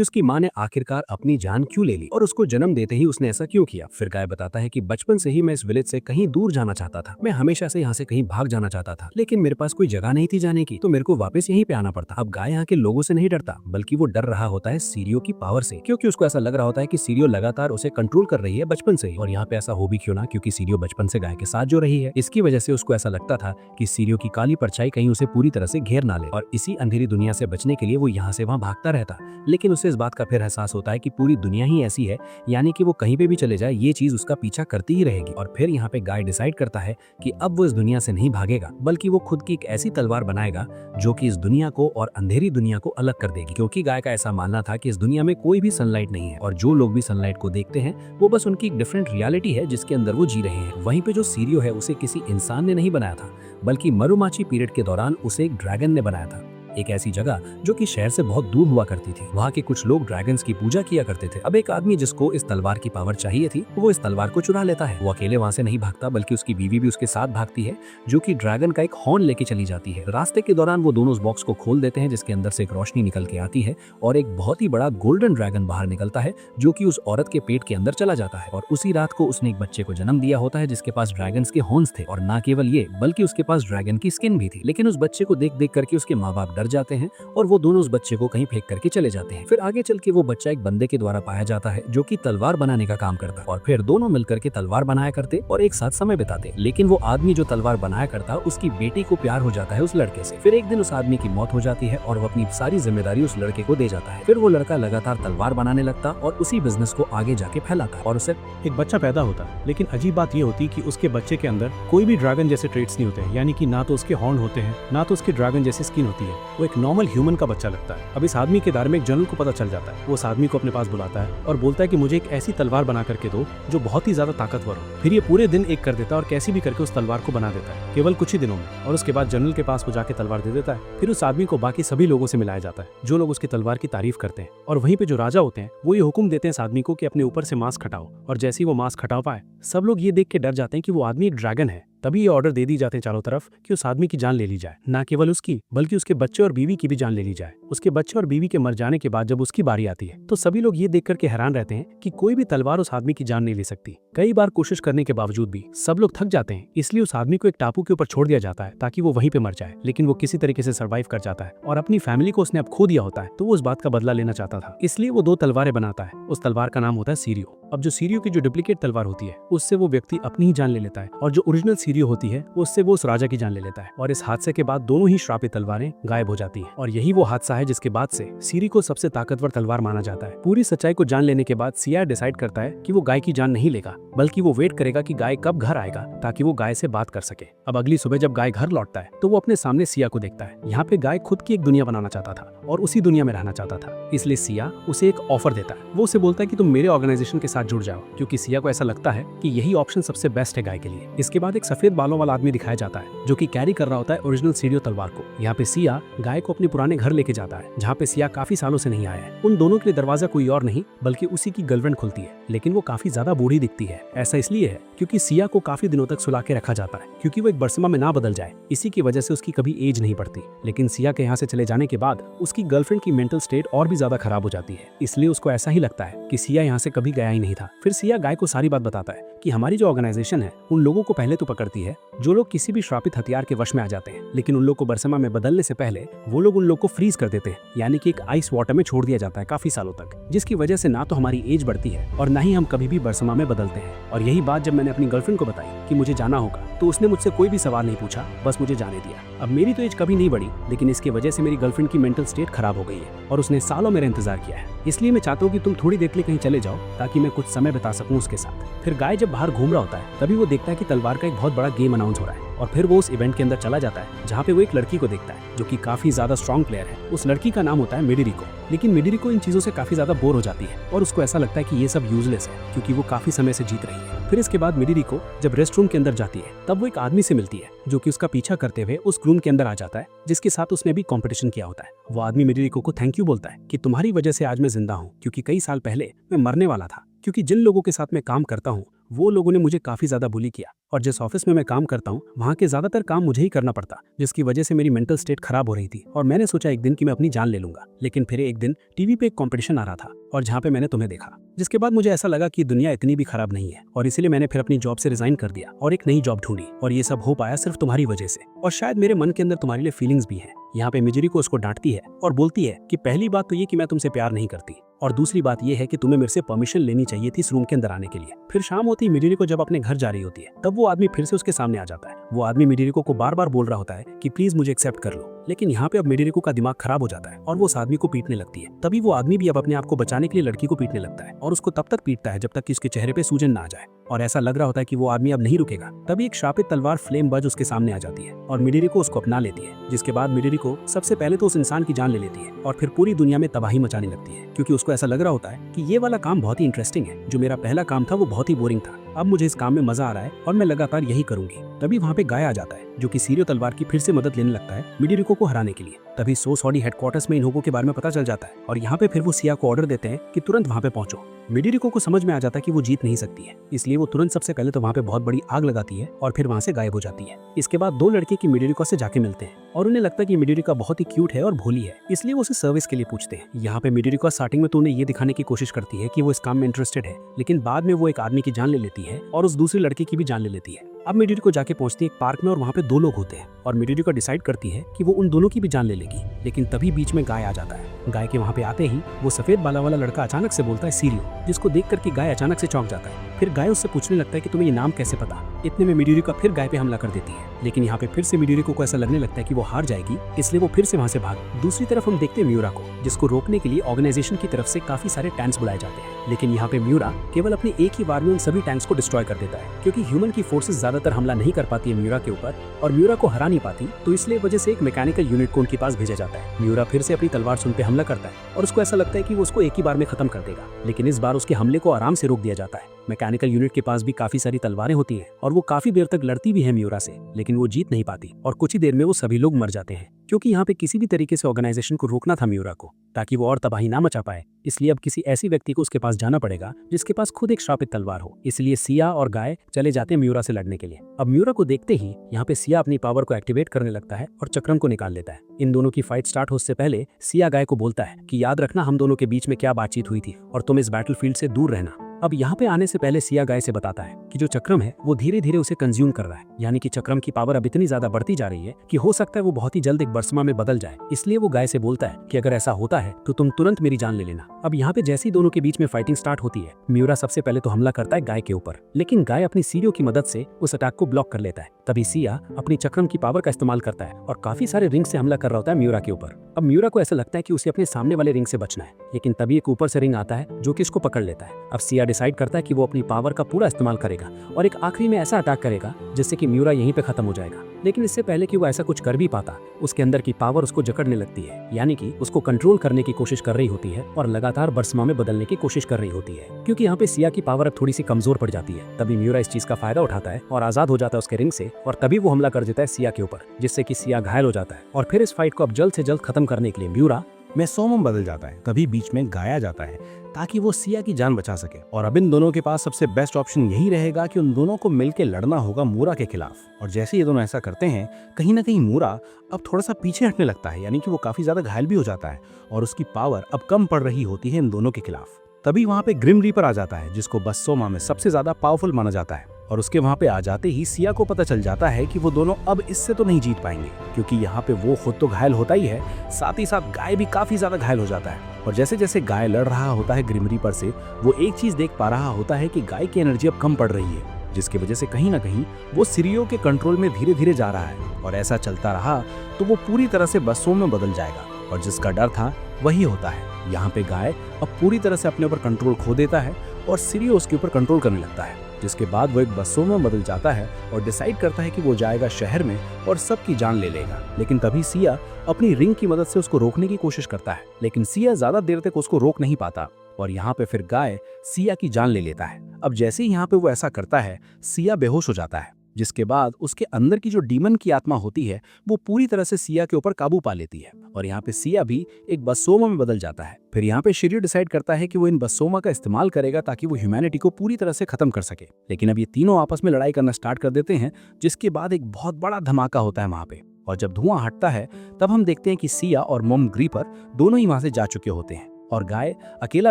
उसकी माँ ने आखिरकार अपनी जान क्यों ले ली और उसको जन्म देते ही उसने ऐसा क्यों किया। फिर गाय बताता है कि बचपन से ही मैं इस विलेज से कहीं दूर जाना चाहता था, मैं हमेशा से यहाँ से कहीं भाग जाना चाहता था, लेकिन मेरे पास कोई जगह नहीं थी जाने की, तो मेरे को वापस यहीं पे आना पड़ता। अब गाय यहाँ के लोगों से नहीं डरता, बल्कि वो डर रहा होता है सीरियो की पावर से, क्योंकि क्योंकि उसको ऐसा लग रहा होता है कि सीरियो लगातार उसे कंट्रोल कर रही है बचपन से ही। और यहाँ पे ऐसा हो भी क्यों ना, क्योंकि सीरियो बचपन से गाय के साथ जो रही है, इसकी वजह से उसको ऐसा लगता था कि सीरियो की काली परछाई कहीं उसे पूरी तरह से घेर ना ले, और इसी अंधेरी दुनिया से बचने के लिए वो यहाँ से वहाँ भागता रहता। लेकिन उसे इस बात का फिर एहसास होता है कि पूरी दुनिया ही ऐसी है, यानी कि वो कहीं पे भी चले जाए ये चीज उसका पीछा करती ही रहेगी। और फिर यहाँ पे गाय डिसाइड करता है कि अब वो इस दुनिया से नहीं भागेगा, बल्कि वो खुद की एक ऐसी तलवार बनाएगा जो कि इस दुनिया को और अंधेरी दुनिया को अलग कर देगी। क्योंकि गाय का ऐसा मानना था कि इस दुनिया में कोई भी सनलाइट नहीं है, और जो लोग भी सनलाइट को देखते हैं वो बस उनकी एक डिफरेंट रियलिटी है जिसके अंदर वो जी रहे हैं। वहीं पे जो सीरियो है उसे किसी इंसान ने नहीं बनाया था, बल्कि मरुमाची पीरियड के दौरान उसे एक ड्रैगन ने बनाया था। एक ऐसी जगह जो कि शहर से बहुत दूर हुआ करती थी। वहाँ के कुछ लोग ड्रैगन्स की पूजा किया करते थे। अब एक आदमी जिसको इस तलवार की पावर चाहिए थी, वो इस तलवार को चुरा लेता है। वो अकेले वहाँ से नहीं भागता, बल्कि उसकी बीवी भी उसके साथ भागती है, जो कि ड्रैगन का एक हॉर्न लेके चली जाती है। रास्ते के दौरान वो दोनों उस बॉक्स को खोल देते हैं, जिसके अंदर से एक रोशनी निकल के आती है और एक बहुत ही बड़ा गोल्डन ड्रैगन बाहर निकलता है, जो कि उस औरत के पेट के अंदर चला जाता है। और उसी रात को उसने एक बच्चे को जन्म दिया होता है, जिसके पास ड्रैगन्स के हॉर्न्स थे। और ना केवल ये, बल्कि उसके पास ड्रैगन की स्किन भी थी। लेकिन उस बच्चे को देख देख करके उसके माँ बाप डर जाते हैं और वो दोनों उस बच्चे को कहीं फेंक करके चले जाते हैं। फिर आगे चल के वो बच्चा एक बंदे के द्वारा पाया जाता है, जो कि तलवार बनाने का काम करता है। और फिर दोनों मिलकर के तलवार बनाया करते और एक साथ समय बिताते। लेकिन वो आदमी जो तलवार बनाया करता, उसकी बेटी को प्यार हो जाता है उस लड़के से। फिर एक दिन उस आदमी की मौत हो जाती है और वो अपनी सारी जिम्मेदारी उस लड़के को दे जाता है। फिर वो लड़का लगातार तलवार बनाने लगता और उसी बिजनेस को आगे जाके फैलाता, और उसे एक बच्चा पैदा होता। लेकिन अजीब बात ये होती कि उसके बच्चे के अंदर कोई भी ड्रैगन जैसे ट्रेट्स नहीं होते, यानी कि ना तो उसके हॉर्न होते हैं, ना तो उसके ड्रैगन जैसी स्किन होती है। वो एक नॉर्मल ह्यूमन का बच्चा लगता है। अब इस आदमी के बारे में एक जनरल को पता चल जाता है। वो उस आदमी को अपने पास बुलाता है और बोलता है कि मुझे एक ऐसी तलवार बना करके दो जो बहुत ही ज्यादा ताकतवर हो। फिर ये पूरे दिन एक कर देता है और कैसी भी करके उस तलवार को बना देता है, केवल कुछ ही दिनों में। और उसके बाद जनरल के पास वो जाके तलवार दे देता है। फिर उस आदमी को बाकी सभी लोगों से मिलाया जाता है, जो लोग उसकी तलवार की तारीफ करते हैं। और वहीं पे जो राजा होते हैं वो ये हुक्म देते हैं इस आदमी को कि अपने ऊपर से मास्क हटाओ। और जैसे ही वो मास्क हटा पाए, सब लोग ये देख के डर जाते हैं कि वो आदमी एक ड्रैगन है। तभी ये ऑर्डर दे दी जाते हैं चारों तरफ कि उस आदमी की जान ले ली जाए। ना केवल उसकी, बल्कि उसके बच्चे और बीवी की भी जान ले ली जाए। उसके बच्चे और बीवी के मर जाने के बाद जब उसकी बारी आती है, तो सभी लोग ये देख करके हैरान रहते हैं कि कोई भी तलवार उस आदमी की जान नहीं ले सकती। कई बार कोशिश करने के बावजूद भी सब लोग थक जाते हैं। इसलिए उस आदमी को एक टापू के ऊपर छोड़ दिया जाता है ताकि वो वहीं पे मर जाए। लेकिन वो किसी तरीके से सर्वाइव कर जाता है और अपनी फैमिली को उसने अब खो दिया होता है, तो वो उस बात का बदला लेना चाहता था। इसलिए वो 2 तलवारें बनाता है। उस तलवार का नाम होता है सीरियो। अब जो सीरियो की जो डुप्लीकेट तलवार होती है, उससे वो व्यक्ति अपनी ही जान ले लेता है, और जो ओरिजिनल सीरियो होती है उससे वो उस राजा की जान ले लेता है। और इस हादसे के बाद दोनों ही श्रापित तलवारें गायब हो जाती हैं। और यही वो हादसा है जिसके बाद से सीरी को सबसे ताकतवर तलवार माना जाता है। पूरी सच्चाई को जान लेने के बाद सिया डिसाइड करता है कि वो गाय की जान नहीं लेगा, बल्कि वो वेट करेगा कि गाय कब घर आएगा ताकि वो गाय से बात कर सके। अब अगली सुबह जब गाय घर लौटता है तो वो अपने सामने सिया को देखता है। यहाँ पे गाय खुद की एक दुनिया बनाना चाहता था और उसी दुनिया में रहना चाहता था। इसलिए सिया उसे एक ऑफर देता है। वो उसे बोलता है कि तुम मेरे ऑर्गेनाइजेशन के साथ जुड़ जाओ, क्योंकि सिया को ऐसा लगता है कि यही ऑप्शन सबसे बेस्ट है गाय के लिए। इसके बाद एक सफेद बालों वाला आदमी दिखाया जाता है जो कि कैरी कर रहा होता है ओरिजिनल सीरियो तलवार को। यहाँ पे सिया गाय को अपने पुराने घर लेके जाता है, जहाँ पे सिया काफी सालों से नहीं आया है। उन दोनों के लिए दरवाजा कोई और नहीं बल्कि उसी की गर्लफ्रेंड खुलती है, लेकिन वो काफी ज्यादा बूढ़ी दिखती है। ऐसा इसलिए है क्योंकि सिया को काफी दिनों तक सुला के रखा जाता है, क्योंकि वो एक बरसमा में ना बदल जाए। इसी की वजह से उसकी कभी एज नहीं बढ़ती। लेकिन सिया के यहाँ से चले जाने के बाद उसकी गर्लफ्रेंड की मेंटल स्टेट और भी ज्यादा खराब हो जाती है। इसलिए उसको ऐसा ही लगता है कि सिया यहाँ से कभी गया ही नहीं था। फिर सिया गाय को सारी बात बताता है कि हमारी जो ऑर्गेनाइजेशन है उन लोगों को पहले तो पकड़ती है जो लोग किसी भी श्रापित हथियार के वश में आ जाते हैं, लेकिन उन लोग को बरसमा में बदलने से पहले वो लोग उन लोग को फ्रीज कर देते हैं, यानी कि एक आइस वाटर में छोड़ दिया जाता है काफी सालों तक, जिसकी वजह से ना तो हमारी एज बढ़ती है और ना ही हम कभी भी बरसमा में बदलते हैं। और यही बात जब मैंने अपनी गर्लफ्रेंड को बताई कि मुझे जाना होगा, तो उसने मुझसे कोई भी सवाल नहीं पूछा, बस मुझे जाने दिया। अब मेरी तो एज कभी नहीं बढ़ी, लेकिन इसकी वजह से मेरी गर्लफ्रेंड की मेंटल स्टेट खराब हो गई है और उसने सालों मेरा इंतजार किया है। इसलिए मैं चाहता हूँ कि तुम थोड़ी देर के लिए कहीं चले जाओ ताकि मैं कुछ समय बिता सकूं उसके साथ। फिर गाय जब बाहर घूम रहा होता है तभी वो देखता है कि तलवार का एक बहुत बड़ा गेम अनाउंस हो रहा है, और फिर वो उस इवेंट के अंदर चला जाता है जहाँ पे वो एक लड़की को देखता है जो कि काफी ज्यादा स्ट्रॉन्ग प्लेयर है। उस लड़की का नाम होता है मिडिरिको। लेकिन मिडिरिको इन चीजों से काफी ज्यादा बोर हो जाती है और उसको ऐसा लगता है कि ये सब यूजलेस है, क्योंकि वो काफी समय से जीत रही है। फिर इसके बाद मिडिरिको जब रेस्ट रूम के अंदर जाती है तब वो एक आदमी से मिलती है जो कि उसका पीछा करते हुए उस रूम के अंदर आ जाता है, जिसके साथ उसने भी कॉम्पिटिशन किया होता है। वो आदमी मिडिरिको को थैंक यू बोलता है कि तुम्हारी वजह से आज मैं जिंदा हूँ, क्योंकि कई साल पहले मैं मरने वाला था, क्योंकि जिन लोगों के साथ मैं काम करता हूँ वो लोगों ने मुझे काफी ज्यादा बुली किया, और जिस ऑफिस में मैं काम करता हूँ वहाँ के ज्यादातर काम मुझे ही करना पड़ता, जिसकी वजह से मेरी मेंटल स्टेट खराब हो रही थी। और मैंने सोचा एक दिन कि मैं अपनी जान ले लूंगा। लेकिन फिर एक दिन टीवी पे एक कंपटीशन आ रहा था और जहाँ पे मैंने तुम्हें देखा, जिसके बाद मुझे ऐसा लगा कि दुनिया इतनी भी खराब नहीं है, और इसीलिए मैंने फिर अपनी जॉब से रिजाइन कर दिया और एक नई जॉब ढूंढी। और ये सब हो पाया सिर्फ तुम्हारी वजह से, और शायद मेरे मन के अंदर तुम्हारे लिए फीलिंग्स भी हैं। यहाँ पे मिजुरी को उसको डांटती है और बोलती है कि पहली बात तो ये कि मैं तुमसे प्यार नहीं करती, और दूसरी बात यह है कि तुम्हें मेरे से परमिशन लेनी चाहिए थी इस रूम के अंदर आने के लिए। फिर शाम होती मिडिरिको जब अपने घर जा रही होती है तब वो आदमी फिर से उसके सामने आ जाता है। वो आदमी मिडिरिको को बार बार बोल रहा होता है कि प्लीज मुझे एक्सेप्ट कर लो, लेकिन यहाँ पे अब मिडिरिको का दिमाग खराब हो जाता है और वो उस आदमी को पीटने लगती है। तभी वो आदमी भी अब अपने आप को बचाने के लिए लड़की को पीटने लगता है और उसको तब तक पीटता है जब तक कि उसके चेहरे पे सूजन ना आ जाए और ऐसा लग रहा होता है कि वो आदमी अब नहीं रुकेगा। तभी एक श्रापित तलवार फ्लेम बज उसके सामने आ जाती है और मिडिरिको उसको अपना लेती है, जिसके बाद मिडिरिको सबसे पहले तो उस इंसान की जान ले लेती है और फिर पूरी दुनिया में तबाही मचाने लगती है, क्योंकि उसको ऐसा लग रहा होता है कि ये वाला काम बहुत ही इंटरेस्टिंग है। जो मेरा पहला काम था वो बहुत ही बोरिंग था, अब मुझे इस काम में मजा आ रहा है और मैं लगातार यही करूंगी। तभी वहाँ पे गाय आ जाता है जो कि सीरियो तलवार की फिर से मदद लेने लगता है मिडिरिको को हराने के लिए। तभी सो सॉडी हेडक्वार्टर्स में इन लोगों के बारे में पता चल जाता है और यहाँ पे फिर वो सिया को ऑर्डर देते हैं कि तुरंत वहाँ पे पहुंचो। मिडिरिको को समझ में आ जाता है कि वो जीत नहीं सकती है, इसलिए वो तुरंत सबसे पहले तो वहाँ पे बहुत बड़ी आग लगाती है और फिर वहाँ से गायब हो जाती है। इसके बाद दो लड़के की मिडिरिको से जाके मिलते हैं और उन्हें लगता है कि मिडिरिको बहुत ही क्यूट है और भोली है, इसलिए वो उसे सर्विस के लिए पूछते हैं। यहाँ पे मिडिरिको स्टार्टिंग में तो उन्हें ये दिखाने की कोशिश करती है कि वो इस काम में इंटरेस्टेड है, लेकिन बाद में वो एक आदमी की जान ले लेती है और उस दूसरे लड़के की भी जान ले लेती है। अब मिडिरिको जाके पहुंचती है एक पार्क में और वहाँ पे दो लोग होते हैं और मिडिरिको डिसाइड करती है कि वो उन दोनों की भी जान ले लेगी, लेकिन तभी बीच में गाय आ जाता है। गाय के वहाँ पे आते ही वो सफेद बाला वाला लड़का अचानक से बोलता है सीरियो, जिसको देख करके गाय अचानक से चौंक जाता है। फिर गाय उससे पूछने लगता है कि तुम्हें ये नाम कैसे पता। इतने में मिडिरिको फिर गाय पे हमला कर देती है, लेकिन यहाँ पे फिर से मिडिरिको को ऐसा लगने लगता है कि वो हार जाएगी, इसलिए वो फिर से वहाँ से भाग। दूसरी तरफ हम देखते हैं म्यूरा को, जिसको रोकने के लिए ऑर्गेनाइजेशन की तरफ से काफी सारे टैंक्स बुलाए जाते हैं, लेकिन यहाँ पे म्यूरा केवल अपने एक ही बार में उन सभी टैंक्स को डिस्ट्रॉय कर देता है, क्योंकि ह्यूमन की फोर्सेस ज्यादातर हमला नहीं कर पाती है म्यूरा के ऊपर और म्यूरा को हरा नहीं पाती, तो इसलिए वजह से एक मैकेनिकल यूनिट को उनके पास भेजा जाता है। म्यूरा फिर से अपनी तलवार से उन पे हमला करता है और उसको ऐसा लगता है कि वो उसको एक ही बार में खत्म कर देगा, लेकिन इस बार उसके हमले को आराम से रोक दिया जाता है। मैकेनिकल यूनिट के पास भी काफी सारी तलवारें होती हैं और वो काफी देर तक लड़ती भी है म्यूरा से, लेकिन वो जीत नहीं पाती और कुछ ही देर में वो सभी लोग मर जाते हैं, क्योंकि यहाँ पे किसी भी तरीके से ऑर्गेनाइजेशन को रोकना था म्यूरा को, ताकि वो और तबाही ना मचा पाए। इसलिए अब किसी ऐसी व्यक्ति को उसके पास जाना पड़ेगा जिसके पास खुद एक श्रापित तलवार हो। इसलिए सिया और गाय चले जाते हैं म्यूरा से लड़ने के लिए। अब म्यूरा को देखते ही यहाँ पे सिया अपनी पावर को एक्टिवेट करने लगता है और चक्रम को निकाल लेता है। इन दोनों की फाइट स्टार्ट हो उससे पहले सिया गाय को बोलता है कि याद रखना हम दोनों के बीच में क्या बातचीत हुई थी और तुम इस बैटलफील्ड से दूर रहना। अब यहाँ पे आने से पहले सिया गाय से बताता है कि जो चक्रम है वो धीरे धीरे उसे कंज्यूम कर रहा है, यानी कि चक्रम की पावर अब इतनी ज्यादा बढ़ती जा रही है कि हो सकता है वो बहुत ही जल्द एक बरसमा में बदल जाए। इसलिए वो गाय से बोलता है कि अगर ऐसा होता है तो तुम तुरंत मेरी जान ले लेना। अब यहाँ पे जैसे ही दोनों के बीच में फाइटिंग स्टार्ट होती है, म्यूरा सबसे पहले तो हमला करता है गाय के ऊपर, लेकिन गाय अपनी सीरियो की मदद से उस अटैक को ब्लॉक कर लेता है। तभी सिया अपनी चक्रम की पावर का इस्तेमाल करता है और काफी सारे रिंग से हमला कर रहा होता है म्यूरा के ऊपर। अब म्यूरा को ऐसा लगता है कि उसे अपने सामने वाले रिंग से बचना है, लेकिन तभी एक ऊपर से रिंग आता है जो कि इसको पकड़ लेता है। अब सिया डिसाइड करता है कि वो अपनी पावर का पूरा इस्तेमाल करेगा और एक आखिरी में ऐसा अटैक करेगा जिससे कि म्यूरा यहीं पे खत्म हो जाएगा। लेकिन इससे पहले कि वो ऐसा कुछ कर भी पाता, उसके अंदर की पावर उसको जकड़ने लगती है, यानी कि उसको कंट्रोल करने की कोशिश कर रही होती है और लगातार बरसमा में बदलने की कोशिश कर रही होती है, क्योंकि यहाँ पे सिया की पावर अब थोड़ी सी कमजोर पड़ जाती है। तभी म्यूरा इस चीज का फायदा उठाता है और आजाद हो जाता है उसके रिंग से और तभी वो हमला कर देता है सिया के ऊपर, जिससे कि सिया घायल हो जाता है। और फिर इस फाइट को अब जल्द से जल्द खत्म करने के लिए म्यूरा में सोमम बदल जाता है। तभी बीच में गाया जाता है ताकि वो सिया की जान बचा सके, और अब इन दोनों के पास सबसे बेस्ट ऑप्शन यही रहेगा कि उन दोनों को मिलकर लड़ना होगा मूरा के खिलाफ। और जैसे ये दोनों ऐसा करते हैं, कहीं ना कहीं मूरा अब थोड़ा सा पीछे हटने लगता है, यानी कि वो काफी ज्यादा घायल भी हो जाता है और उसकी पावर अब कम पड़ रही होती है इन दोनों के खिलाफ। तभी वहाँ पे ग्रिम रीपर आ जाता है, जिसको बस्सोमा में सबसे ज्यादा पावरफुल माना जाता है, और उसके वहाँ पे आ जाते ही सिया को पता चल जाता है कि वो दोनों अब इससे तो नहीं जीत पाएंगे, क्योंकि यहाँ पे वो खुद तो घायल होता ही है, साथ ही साथ गाय भी काफी ज्यादा घायल हो जाता है। और जैसे जैसे गाय लड़ रहा होता है ग्रिम रीपर से, वो एक चीज देख पा रहा होता है कि गाय की एनर्जी अब कम पड़ रही है, जिसकी वजह से कहीं ना कहीं वो सिरियो के कंट्रोल में धीरे धीरे जा रहा है, और ऐसा चलता रहा तो वो पूरी तरह से बस्सों में बदल जाएगा, और जिसका डर था वही होता है। यहाँ पे गाय अब पूरी तरह से अपने ऊपर कंट्रोल खो देता है और सिरियो उसके ऊपर कंट्रोल करने लगता है, जिसके बाद वो एक बस्सों में बदल जाता है और डिसाइड करता है कि वो जाएगा शहर में और सबकी जान ले लेगा। लेकिन तभी सिया अपनी रिंग की मदद से उसको रोकने की कोशिश करता है, लेकिन सिया ज्यादा देर तक उसको रोक नहीं पाता और यहाँ पे फिर गाय सिया की जान ले लेता है। अब जैसे ही यहाँ पे वो ऐसा करता है, सिया बेहोश हो जाता है, जिसके बाद उसके अंदर की जो डीमन की आत्मा होती है वो पूरी तरह से सिया के ऊपर काबू पा लेती है, और यहाँ पे सिया भी एक बस्सोमा में बदल जाता है। फिर यहाँ पे शिरियो डिसाइड करता है कि वो इन बस्सोमा का इस्तेमाल करेगा ताकि वो ह्यूमैनिटी को पूरी तरह से खत्म कर सके। लेकिन अब ये तीनों आपस में लड़ाई करना स्टार्ट कर देते हैं, जिसके बाद एक बहुत बड़ा धमाका होता है वहाँ पे, और जब धुआं हटता है तब हम देखते हैं कि सिया और मोम ग्रीपर दोनों ही वहाँ से जा चुके होते हैं और गाय अकेला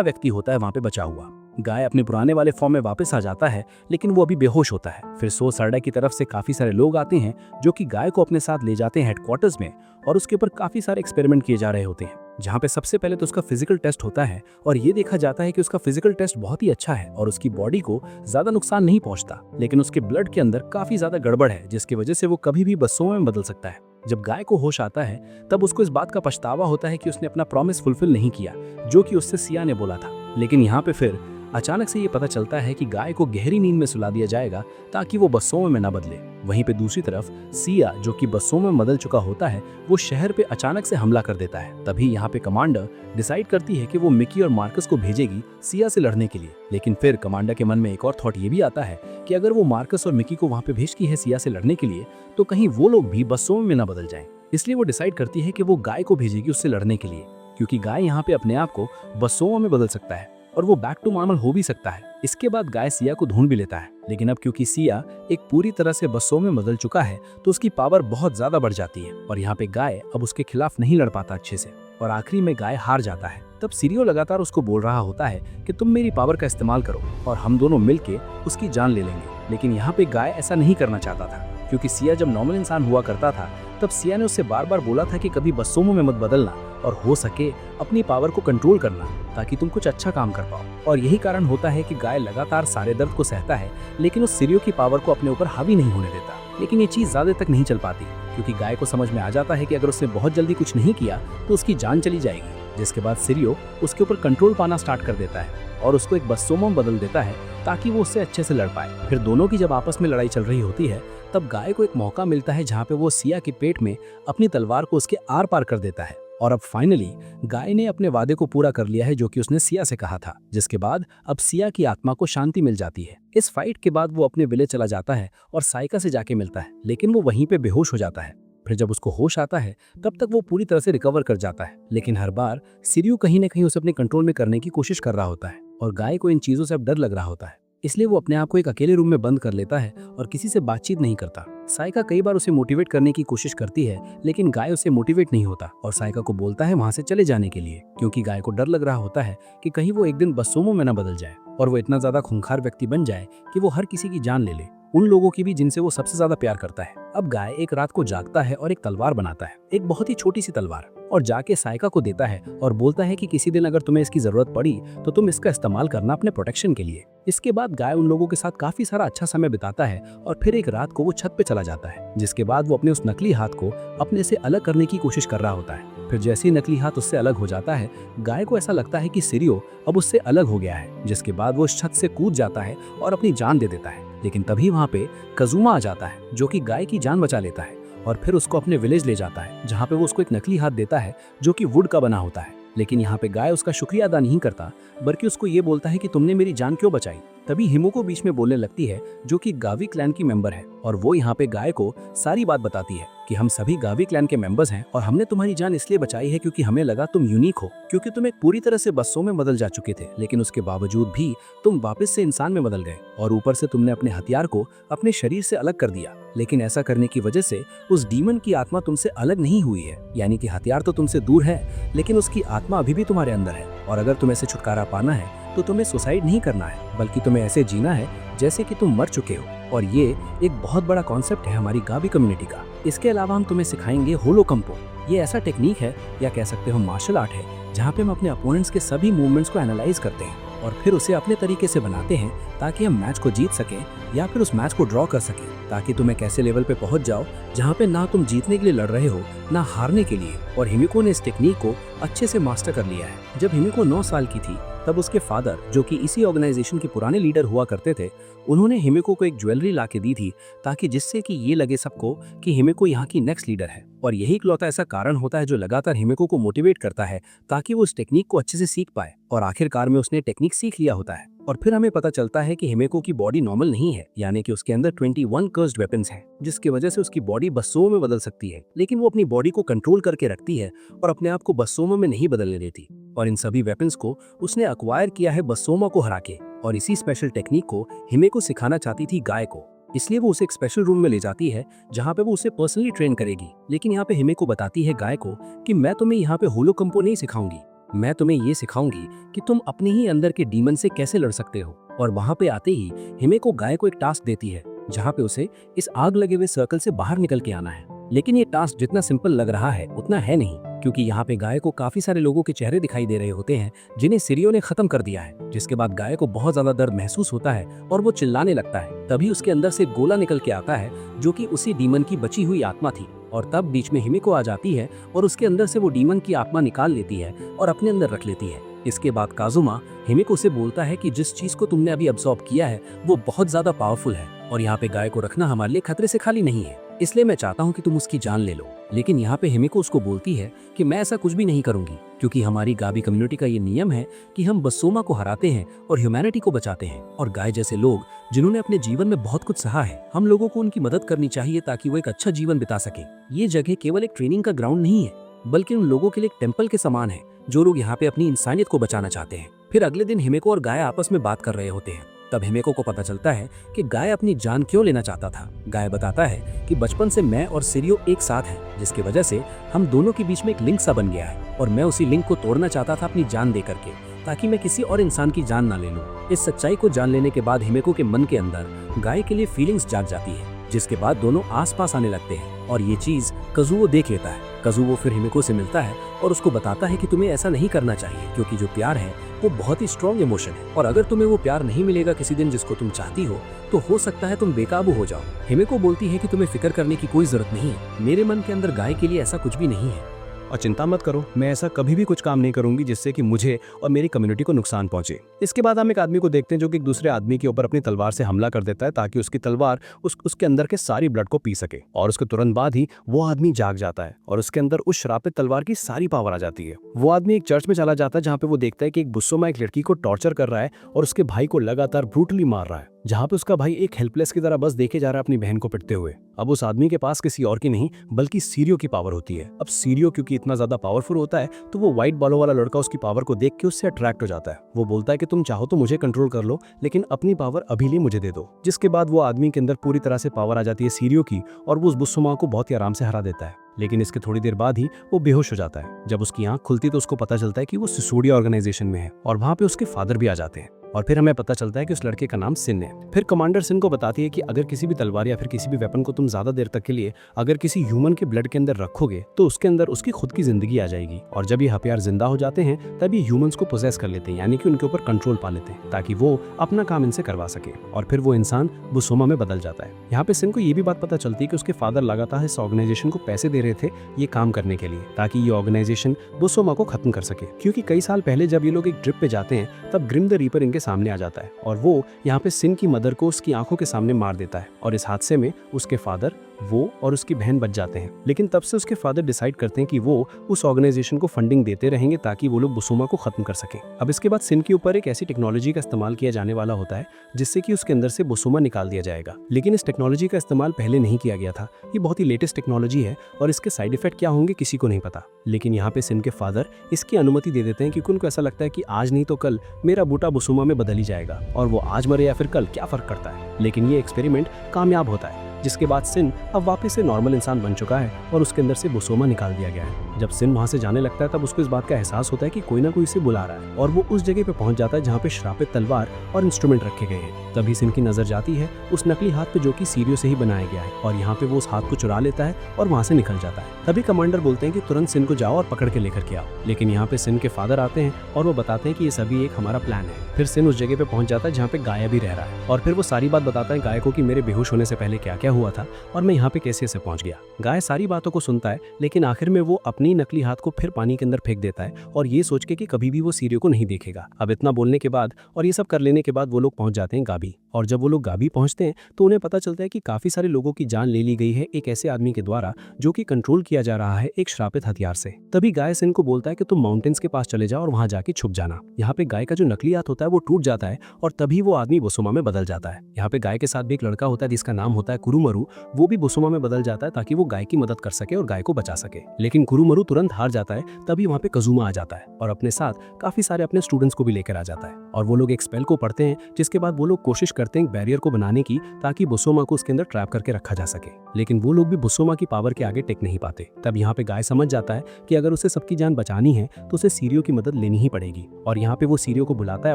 व्यक्ति होता है वहाँ पे बचा हुआ। गाय अपने पुराने वाले फॉर्म में वापस आ जाता है, लेकिन वो अभी बेहोश होता है। फिर सो सरडा की तरफ से काफी सारे लोग आते हैं जो कि गाय को अपने साथ ले जाते हैं हेडक्वार्टर्स में, और उसके ऊपर काफी सारे एक्सपेरिमेंट किए जा रहे होते हैं, जहाँ पे सबसे पहले तो उसका फिजिकल टेस्ट होता है और ये देखा जाता है कि उसका फिजिकल टेस्ट बहुत ही अच्छा है और उसकी बॉडी को ज्यादा नुकसान नहीं पहुंचता, लेकिन उसके ब्लड के अंदर काफी ज्यादा गड़बड़ है जिसकी वजह से वो कभी भी बसों में बदल सकता है। जब गाय को होश आता है तब उसको इस बात का पछतावा होता है कि उसने अपना प्रॉमिस फुलफिल नहीं किया जो कि उससे सिया ने बोला था। लेकिन यहाँ पे फिर अचानक से ये पता चलता है कि गाय को गहरी नींद में सुला दिया जाएगा ताकि वो बसों में न बदले। वहीं पे दूसरी तरफ सिया जो कि बसों में बदल चुका होता है वो शहर पे अचानक से हमला कर देता है। तभी यहाँ पे कमांडर डिसाइड करती है कि वो मिकी और मार्कस को भेजेगी सिया से लड़ने के लिए। लेकिन फिर कमांडर के मन में एक और थॉट ये भी आता है कि अगर वो मार्कस और मिकी को वहाँ पे भेजती है सिया से लड़ने के लिए तो कहीं वो लोग भी बसों में न बदल जाएं। इसलिए वो डिसाइड करती है कि वो गाय को भेजेगी उससे लड़ने के लिए, क्योंकि गाय यहाँ पे अपने आप को बसों में बदल सकता है और वो बैक टू नॉर्मल हो भी सकता है। इसके बाद गाय सिया को ढूंढ भी लेता है, लेकिन अब क्योंकि सिया एक पूरी तरह से बसों में बदल चुका है तो उसकी पावर बहुत ज्यादा बढ़ जाती है और यहाँ पे गाय अब उसके खिलाफ नहीं लड़ पाता अच्छे से और आखिरी में गाय हार जाता है। तब सिरियो लगातार उसको बोल रहा होता है कि तुम मेरी पावर का इस्तेमाल करो और हम दोनों मिलके उसकी जान ले लेंगे। लेकिन यहाँ पे गाय ऐसा नहीं करना चाहता था, क्योंकि सिया जब नॉर्मल इंसान हुआ करता था तब सिया ने उससे बार बार बोला था कि कभी बसों में मत बदलना और हो सके अपनी पावर को कंट्रोल करना ताकि तुम कुछ अच्छा काम कर पाओ। और यही कारण होता है कि गाय लगातार सारे दर्द को सहता है लेकिन उस सिरियो की पावर को अपने ऊपर हावी नहीं होने देता। लेकिन ये चीज ज्यादा तक नहीं चल पाती, क्योंकि गाय को समझ में आ जाता है कि अगर उसने बहुत जल्दी कुछ नहीं किया तो उसकी जान चली जाएगी। जिसके बाद सिरियो उसके ऊपर कंट्रोल पाना स्टार्ट कर देता है और उसको एक बसों में बदल देता है ताकि वो उससे अच्छे से लड़ पाए। फिर दोनों की जब आपस में लड़ाई चल रही होती है तब गाय को एक मौका मिलता है जहाँ पे वो सिया के पेट में अपनी तलवार को उसके आर पार कर देता है और अब फाइनली गाय ने अपने वादे को पूरा कर लिया है जो कि उसने सिया से कहा था। जिसके बाद अब सिया की आत्मा को शांति मिल जाती है। इस फाइट के बाद वो अपने विलेज चला जाता है और साइका से जाके मिलता है, लेकिन वो वहीं पे बेहोश हो जाता है। फिर जब उसको होश आता है तब तक वो पूरी तरह से रिकवर कर जाता है, लेकिन हर बार सिरियो कहीं न कहीं उसे अपने कंट्रोल में करने की कोशिश कर रहा होता है और गाय को इन चीजों से अब डर लग रहा होता है। इसलिए वो अपने आप को एक अकेले रूम में बंद कर लेता है और किसी से बातचीत नहीं करता। साइका कई बार उसे मोटिवेट करने की कोशिश करती है, लेकिन गाय उसे मोटिवेट नहीं होता और साइका को बोलता है वहां से चले जाने के लिए, क्योंकि गाय को डर लग रहा होता है कि कहीं वो एक दिन बसों में न बदल जाए और वो इतना ज्यादा खूंखार व्यक्ति बन जाए कि वो हर किसी की जान ले ले, उन लोगों की भी जिनसे वो सबसे ज्यादा प्यार करता है। अब गाय एक रात को जागता है और एक तलवार बनाता है, एक बहुत ही छोटी सी तलवार, और जाके साइका को देता है और बोलता है कि किसी दिन अगर तुम्हें इसकी जरूरत पड़ी तो तुम इसका इस्तेमाल करना अपने प्रोटेक्शन के लिए। इसके बाद गाय उन लोगों के साथ काफी सारा अच्छा समय बिताता है और फिर एक रात को वो छत पे चला जाता है, जिसके बाद वो अपने उस नकली हाथ को अपने से अलग करने की कोशिश कर रहा होता है। फिर जैसे ही नकली हाथ उससे अलग हो जाता है, गाय को ऐसा लगता है कि सिरियो अब उससे अलग हो गया है, जिसके बाद वो उस छत से कूद जाता है और अपनी जान दे देता है। लेकिन तभी वहाँ पे कजुमा आ जाता है जो कि गाय की जान बचा लेता है और फिर उसको अपने विलेज ले जाता है, जहाँ पे वो उसको एक नकली हाथ देता है जो कि वुड का बना होता है। लेकिन यहाँ पे गाय उसका शुक्रिया अदा नहीं करता, बल्कि उसको ये बोलता है कि तुमने मेरी जान क्यों बचाई। तभी हिमुको बीच में बोलने लगती है जो कि गावी क्लैन की मेंबर है और वो यहाँ पे गाय को सारी बात बताती है कि हम सभी गावी क्लैन के मेंबर्स हैं और हमने तुम्हारी जान इसलिए बचाई है क्योंकि हमें लगा तुम यूनिक हो, क्योंकि तुम एक पूरी तरह से बसों में बदल जा चुके थे, लेकिन उसके बावजूद भी तुम वापस से इंसान में बदल गए और ऊपर से तुमने अपने हथियार को अपने शरीर से अलग कर दिया। लेकिन ऐसा करने की वजह से उस डीमन की आत्मा तुमसे अलग नहीं हुई है, यानी कि हथियार तो तुमसे दूर है लेकिन उसकी आत्मा अभी भी तुम्हारे अंदर है। और अगर तुम्हें से छुटकारा पाना है तो तुम्हें सुसाइड नहीं करना है, बल्कि तुम्हें ऐसे जीना है जैसे कि तुम मर चुके हो। और ये एक बहुत बड़ा कॉन्सेप्ट है हमारी गावी कम्युनिटी का। इसके अलावा हम तुम्हें सिखाएंगे होलोकंपो। ये ऐसा टेक्निक है या कह सकते हो मार्शल आर्ट है जहाँ पे हम अपने अपोनेंट्स के सभी मूवमेंट्स को एनालाइज करते हैं और फिर उसे अपने तरीके से बनाते हैं ताकि हम मैच को जीत सकें या फिर उस मैच को ड्रॉ कर सकें, ताकि तुम एक ऐसे लेवल पे पहुंच जाओ जहाँ पे ना तुम जीतने के लिए लड़ रहे हो ना हारने के लिए। और हिमिको ने इस टेक्निक को अच्छे से मास्टर कर लिया है। जब हिमिको 9 साल की थी तब उसके फादर, जो कि इसी ऑर्गेनाइजेशन के पुराने लीडर हुआ करते थे, उन्होंने हिमिको को एक ज्वेलरी ला के दी थी ताकि जिससे कि ये लगे सबको कि हिमिको यहाँ की नेक्स्ट लीडर है। और यही इकलौता ऐसा कारण होता है जो लगातार हिमिको को मोटिवेट करता है ताकि वो उस टेक्निक को अच्छे से सीख पाए। और आखिरकार में उसने टेक्निक सीख लिया होता है और फिर हमें पता चलता है कि हिमिको की बॉडी नॉर्मल नहीं है, यानी कि उसके अंदर 21 कर्स्ड वेपन्स हैं, जिसकी वजह से उसकी बॉडी बसों में बदल सकती है, लेकिन वो अपनी बॉडी को कंट्रोल करके रखती है और अपने आप को बसोमा में नहीं बदलने देती। और इन सभी वेपन्स को उसने अक्वायर किया है बसोमा को हरा के। और इसी स्पेशल टेक्निक को हिमिको सिखाना चाहती थी गाय को, इसलिए वो उसे एक स्पेशल रूम में ले जाती है जहाँ पे वो उसे पर्सनली ट्रेन करेगी। लेकिन यहाँ पे हिमिको बताती है गाय को कि मैं तुम्हें यहाँ पे होलोकंपो नहीं सिखाऊंगी, मैं तुम्हें ये सिखाऊंगी कि तुम अपने ही अंदर के डीमन से कैसे लड़ सकते हो। और वहाँ पे आते ही हिमिको गाय को एक टास्क देती है जहाँ पे उसे इस आग लगे हुए सर्कल से बाहर निकल के आना है। लेकिन ये टास्क जितना सिंपल लग रहा है उतना है नहीं, क्योंकि यहाँ पे गाय को काफी सारे लोगों के चेहरे दिखाई दे रहे होते हैं जिन्हें सिरियो ने खत्म कर दिया है। जिसके बाद गाय को बहुत ज्यादा दर्द महसूस होता है और वो चिल्लाने लगता है। तभी उसके अंदर से गोला निकल के आता है जो कि उसी डीमन की बची हुई आत्मा थी। और तब बीच में हिमेको आ जाती है और उसके अंदर से वो डीमन की आत्मा निकाल लेती है और अपने अंदर रख लेती है। इसके बाद काजुमा हिमेको से बोलता है कि जिस चीज को तुमने अभी अब्सॉर्ब किया है वो बहुत ज्यादा पावरफुल है और यहाँ पे गाय को रखना हमारे लिए खतरे से खाली नहीं है, इसलिए मैं चाहता हूँ कि तुम उसकी जान ले लो। लेकिन यहाँ पे हिमेको उसको बोलती है कि मैं ऐसा कुछ भी नहीं करूंगी, क्योंकि हमारी गाबी कम्युनिटी का ये नियम है कि हम बसोमा को हराते हैं और ह्यूमैनिटी को बचाते हैं। और गाय जैसे लोग जिन्होंने अपने जीवन में बहुत कुछ सहा है, हम लोगों को उनकी मदद करनी चाहिए ताकि वो एक अच्छा जीवन बिता सके। ये जगह केवल एक ट्रेनिंग का ग्राउंड नहीं है, बल्कि उन लोगों के लिए एक टेम्पल के समान है जो लोग यहाँ पे अपनी इंसानियत को बचाना चाहते हैं। फिर अगले दिन हिमेको और गाय आपस में बात कर रहे होते हैं। तब हिमेको को पता चलता है कि गाय अपनी जान क्यों लेना चाहता था। गाय बताता है कि बचपन से मैं और सिरियो एक साथ हैं, जिसकी वजह से हम दोनों के बीच में एक लिंक सा बन गया है और मैं उसी लिंक को तोड़ना चाहता था अपनी जान दे करके, ताकि मैं किसी और इंसान की जान ना ले लूं। इस सच्चाई को जान लेने के बाद हिमेको के मन के अंदर गाय के लिए फीलिंग्स जाग जाती है, जिसके बाद दोनों आसपास आने लगते हैं और ये चीज कजुओ देख लेता है। कजुओ फिर हिमेको से मिलता है और उसको बताता है कि तुम्हें ऐसा नहीं करना चाहिए, क्योंकि जो प्यार है वो बहुत ही स्ट्रॉन्ग इमोशन है और अगर तुम्हें वो प्यार नहीं मिलेगा किसी दिन जिसको तुम चाहती हो तो सकता है तुम बेकाबू हो जाओ। हिमेको बोलती है कि तुम्हें फिक्र करने की कोई जरूरत नहीं है, मेरे मन के अंदर गाय के लिए ऐसा कुछ भी नहीं है और चिंता मत करो, मैं ऐसा कभी भी कुछ काम नहीं करूंगी जिससे कि मुझे और मेरी कम्युनिटी को नुकसान पहुंचे। इसके बाद हम एक आदमी को देखते हैं जो कि एक दूसरे आदमी के ऊपर अपनी तलवार से हमला कर देता है ताकि उसकी तलवार उसके अंदर के सारी ब्लड को पी सके। और उसके तुरंत बाद ही वो आदमी जाग जाता है और उसके अंदर उस श्रापित तलवार की सारी पावर आ जाती है। वो आदमी एक चर्च में चला जाता है जहाँ पे वो देखता है कि एक बुस्सोमा एक लड़की को टॉर्चर कर रहा है और उसके भाई को लगातार ब्रूटली मार रहा है, जहाँ पे उसका भाई एक हेल्पलेस की तरह बस देखे जा रहा है अपनी बहन को पिटते हुए। अब उस आदमी के पास किसी और की नहीं बल्कि सीरियो की पावर होती है। अब सीरियो क्योंकि इतना ज्यादा पावरफुल होता है तो वो व्हाइट बालों वाला लड़का उसकी पावर को देख के उससे अट्रैक्ट हो जाता है। वो बोलता है कि तुम चाहो तो मुझे कंट्रोल कर लो, लेकिन अपनी पावर अभी लिए मुझे दे दो। जिसके बाद वो आदमी के अंदर पूरी तरह से पावर आ जाती है सीरियो की और वो उस बुस्सोमा को बहुत ही आराम से हरा देता है। लेकिन इसके थोड़ी देर बाद ही वो बेहोश हो जाता है। जब उसकी आंख खुलती तो उसको पता चलता है कि वो सिसोडिया ऑर्गेनाइजेशन में है और वहाँ पे उसके फादर भी आ जाते हैं। और फिर हमें पता चलता है कि उस लड़के का नाम सिन है। फिर कमांडर सिन को बताती है कि अगर किसी भी तलवार या फिर किसी भी वेपन को तुम ज्यादा देर तक के लिए अगर किसी ह्यूमन के ब्लड के अंदर रखोगे तो उसके अंदर उसकी खुद की जिंदगी आ जाएगी और जब ये हथियार जिंदा हो जाते हैं तब ये ह्यूमंस को पोजेस कर लेते हैं, यानी कि उनके ऊपर कंट्रोल पा लेते हैं ताकि वो अपना काम इनसे करवा सके। और फिर वो इंसान बुस्सोमा में बदल जाता है। यहाँ पे सिन को ये भी बात पता चलती है कि उसके फादर लगातार इस ऑर्गेनाइजेशन को पैसे दे रहे थे ये काम करने के लिए ताकि ये ऑर्गेनाइजेशन बुस्सोमा को खत्म कर सके, क्योंकि कई साल पहले जब ये लोग एक ट्रिप पे जाते हैं तब ग्रिम द रीपर इनके सामने आ जाता है और वो यहाँ पे सिन की मदर को उसकी आंखों के सामने मार देता है और इस हादसे में उसके फादर, वो और उसकी बहन बच जाते हैं। लेकिन तब से उसके फादर डिसाइड करते हैं कि वो उस ऑर्गेनाइजेशन को फंडिंग देते रहेंगे ताकि वो लोग बुस्सोमा को खत्म कर सके। अब इसके बाद सिन के ऊपर एक ऐसी टेक्नोलॉजी का इस्तेमाल किया जाने वाला होता है जिससे कि उसके अंदर से बुस्सोमा निकाल दिया जाएगा। लेकिन इस टेक्नोलॉजी का इस्तेमाल पहले नहीं किया गया था, ये बहुत ही लेटेस्ट टेक्नोलॉजी है और इसके साइड इफेक्ट क्या होंगे किसी को नहीं पता। लेकिन यहाँ पे सिन के फादर इसकी अनुमति दे देते हैं क्योंकि उनको ऐसा लगता है कि आज नहीं तो कल मेरा बूटा बुस्सोमा में बदल ही जाएगा और वो आज मरे या फिर कल क्या फर्क करता है। लेकिन ये एक्सपेरिमेंट कामयाब होता है, जिसके बाद सिन अब वापस से नॉर्मल इंसान बन चुका है और उसके अंदर से बुस्सोमा निकाल दिया गया है। जब सिन वहां से जाने लगता है तब उसको इस बात का एहसास होता है कि कोई ना कोई इसे बुला रहा है और वो उस जगह पे पहुंच जाता है जहाँ पे श्रापित तलवार और इंस्ट्रूमेंट रखे गए हैं। तभी सिन की नजर जाती है उस नकली हाथ पे जो कि सीरियो से ही बनाया गया है और यहाँ पे वो उस हाथ को चुरा लेता है और वहां से निकल जाता है। तभी कमांडर बोलते हैं कि तुरंत सिन को जाओ और पकड़ के लेकर के आओ। लेकिन यहाँ पे सिन के फादर आते हैं और वो बताते हैं कि ये सभी एक हमारा प्लान है। फिर सिन उस जगह पे पहुंच जाता है जहाँ पे गाया भी रह रहा है और फिर वो सारी बात बताता है गाय को कि मेरे बेहोश होने से पहले क्या क्या हुआ था और मैं यहाँ पे कैसे से पहुंच गया। गाय सारी बातों को सुनता है लेकिन आखिर में वो अपनी नकली हाथ को फिर पानी के अंदर फेंक देता है और ये सोच के कि कभी भी वो सीरियो को नहीं देखेगा। अब इतना बोलने के बाद और ये सब कर लेने के बाद वो लोग पहुंच जाते हैं गाबी और जब वो लोग गाबी पहुंचते हैं तो उन्हें पता चलता है कि काफी सारे लोगों की जान ले ली गई है एक ऐसे आदमी के द्वारा जो कि कंट्रोल किया जा रहा है एक श्रापित हथियार से। तभी गाय सिन को बोलता है कि तुम माउंटेन्स के पास चले जाओ और वहां जाके छुप जाना। यहाँ पे गाय का जो नकली हाथ होता है वो टूट जाता है और तभी वो आदमी बुस्सोमा में बदल जाता है। यहाँ पे गाय के साथ भी एक लड़का होता है जिसका नाम होता है कुरुमरु, वो भी बुस्सोमा में बदल जाता है ताकि वो गाय की मदद कर सके और गाय को बचा सके। लेकिन कुरुमरु तुरंत हार जाता है। तभी वहाँ पे कजुमा आ जाता है और अपने साथ काफी सारे अपने स्टूडेंट्स को भी लेकर आ जाता है और वो लोग एक स्पेल को पढ़ते हैं जिसके बाद वो लोग कोशिश करते हैं बैरियर को बनाने की ताकि बुस्सोमा को उसके अंदर ट्रैप करके रखा जा सके। लेकिन वो लोग भी बुसोमा की पावर के आगे टेक नहीं पाते। तब यहाँ पे गाय समझ जाता है कि अगर उसे सबकी जान बचानी है तो उसे सीरियो की मदद लेनी ही पड़ेगी, और यहाँ पे वो सीरियो को बुलाता है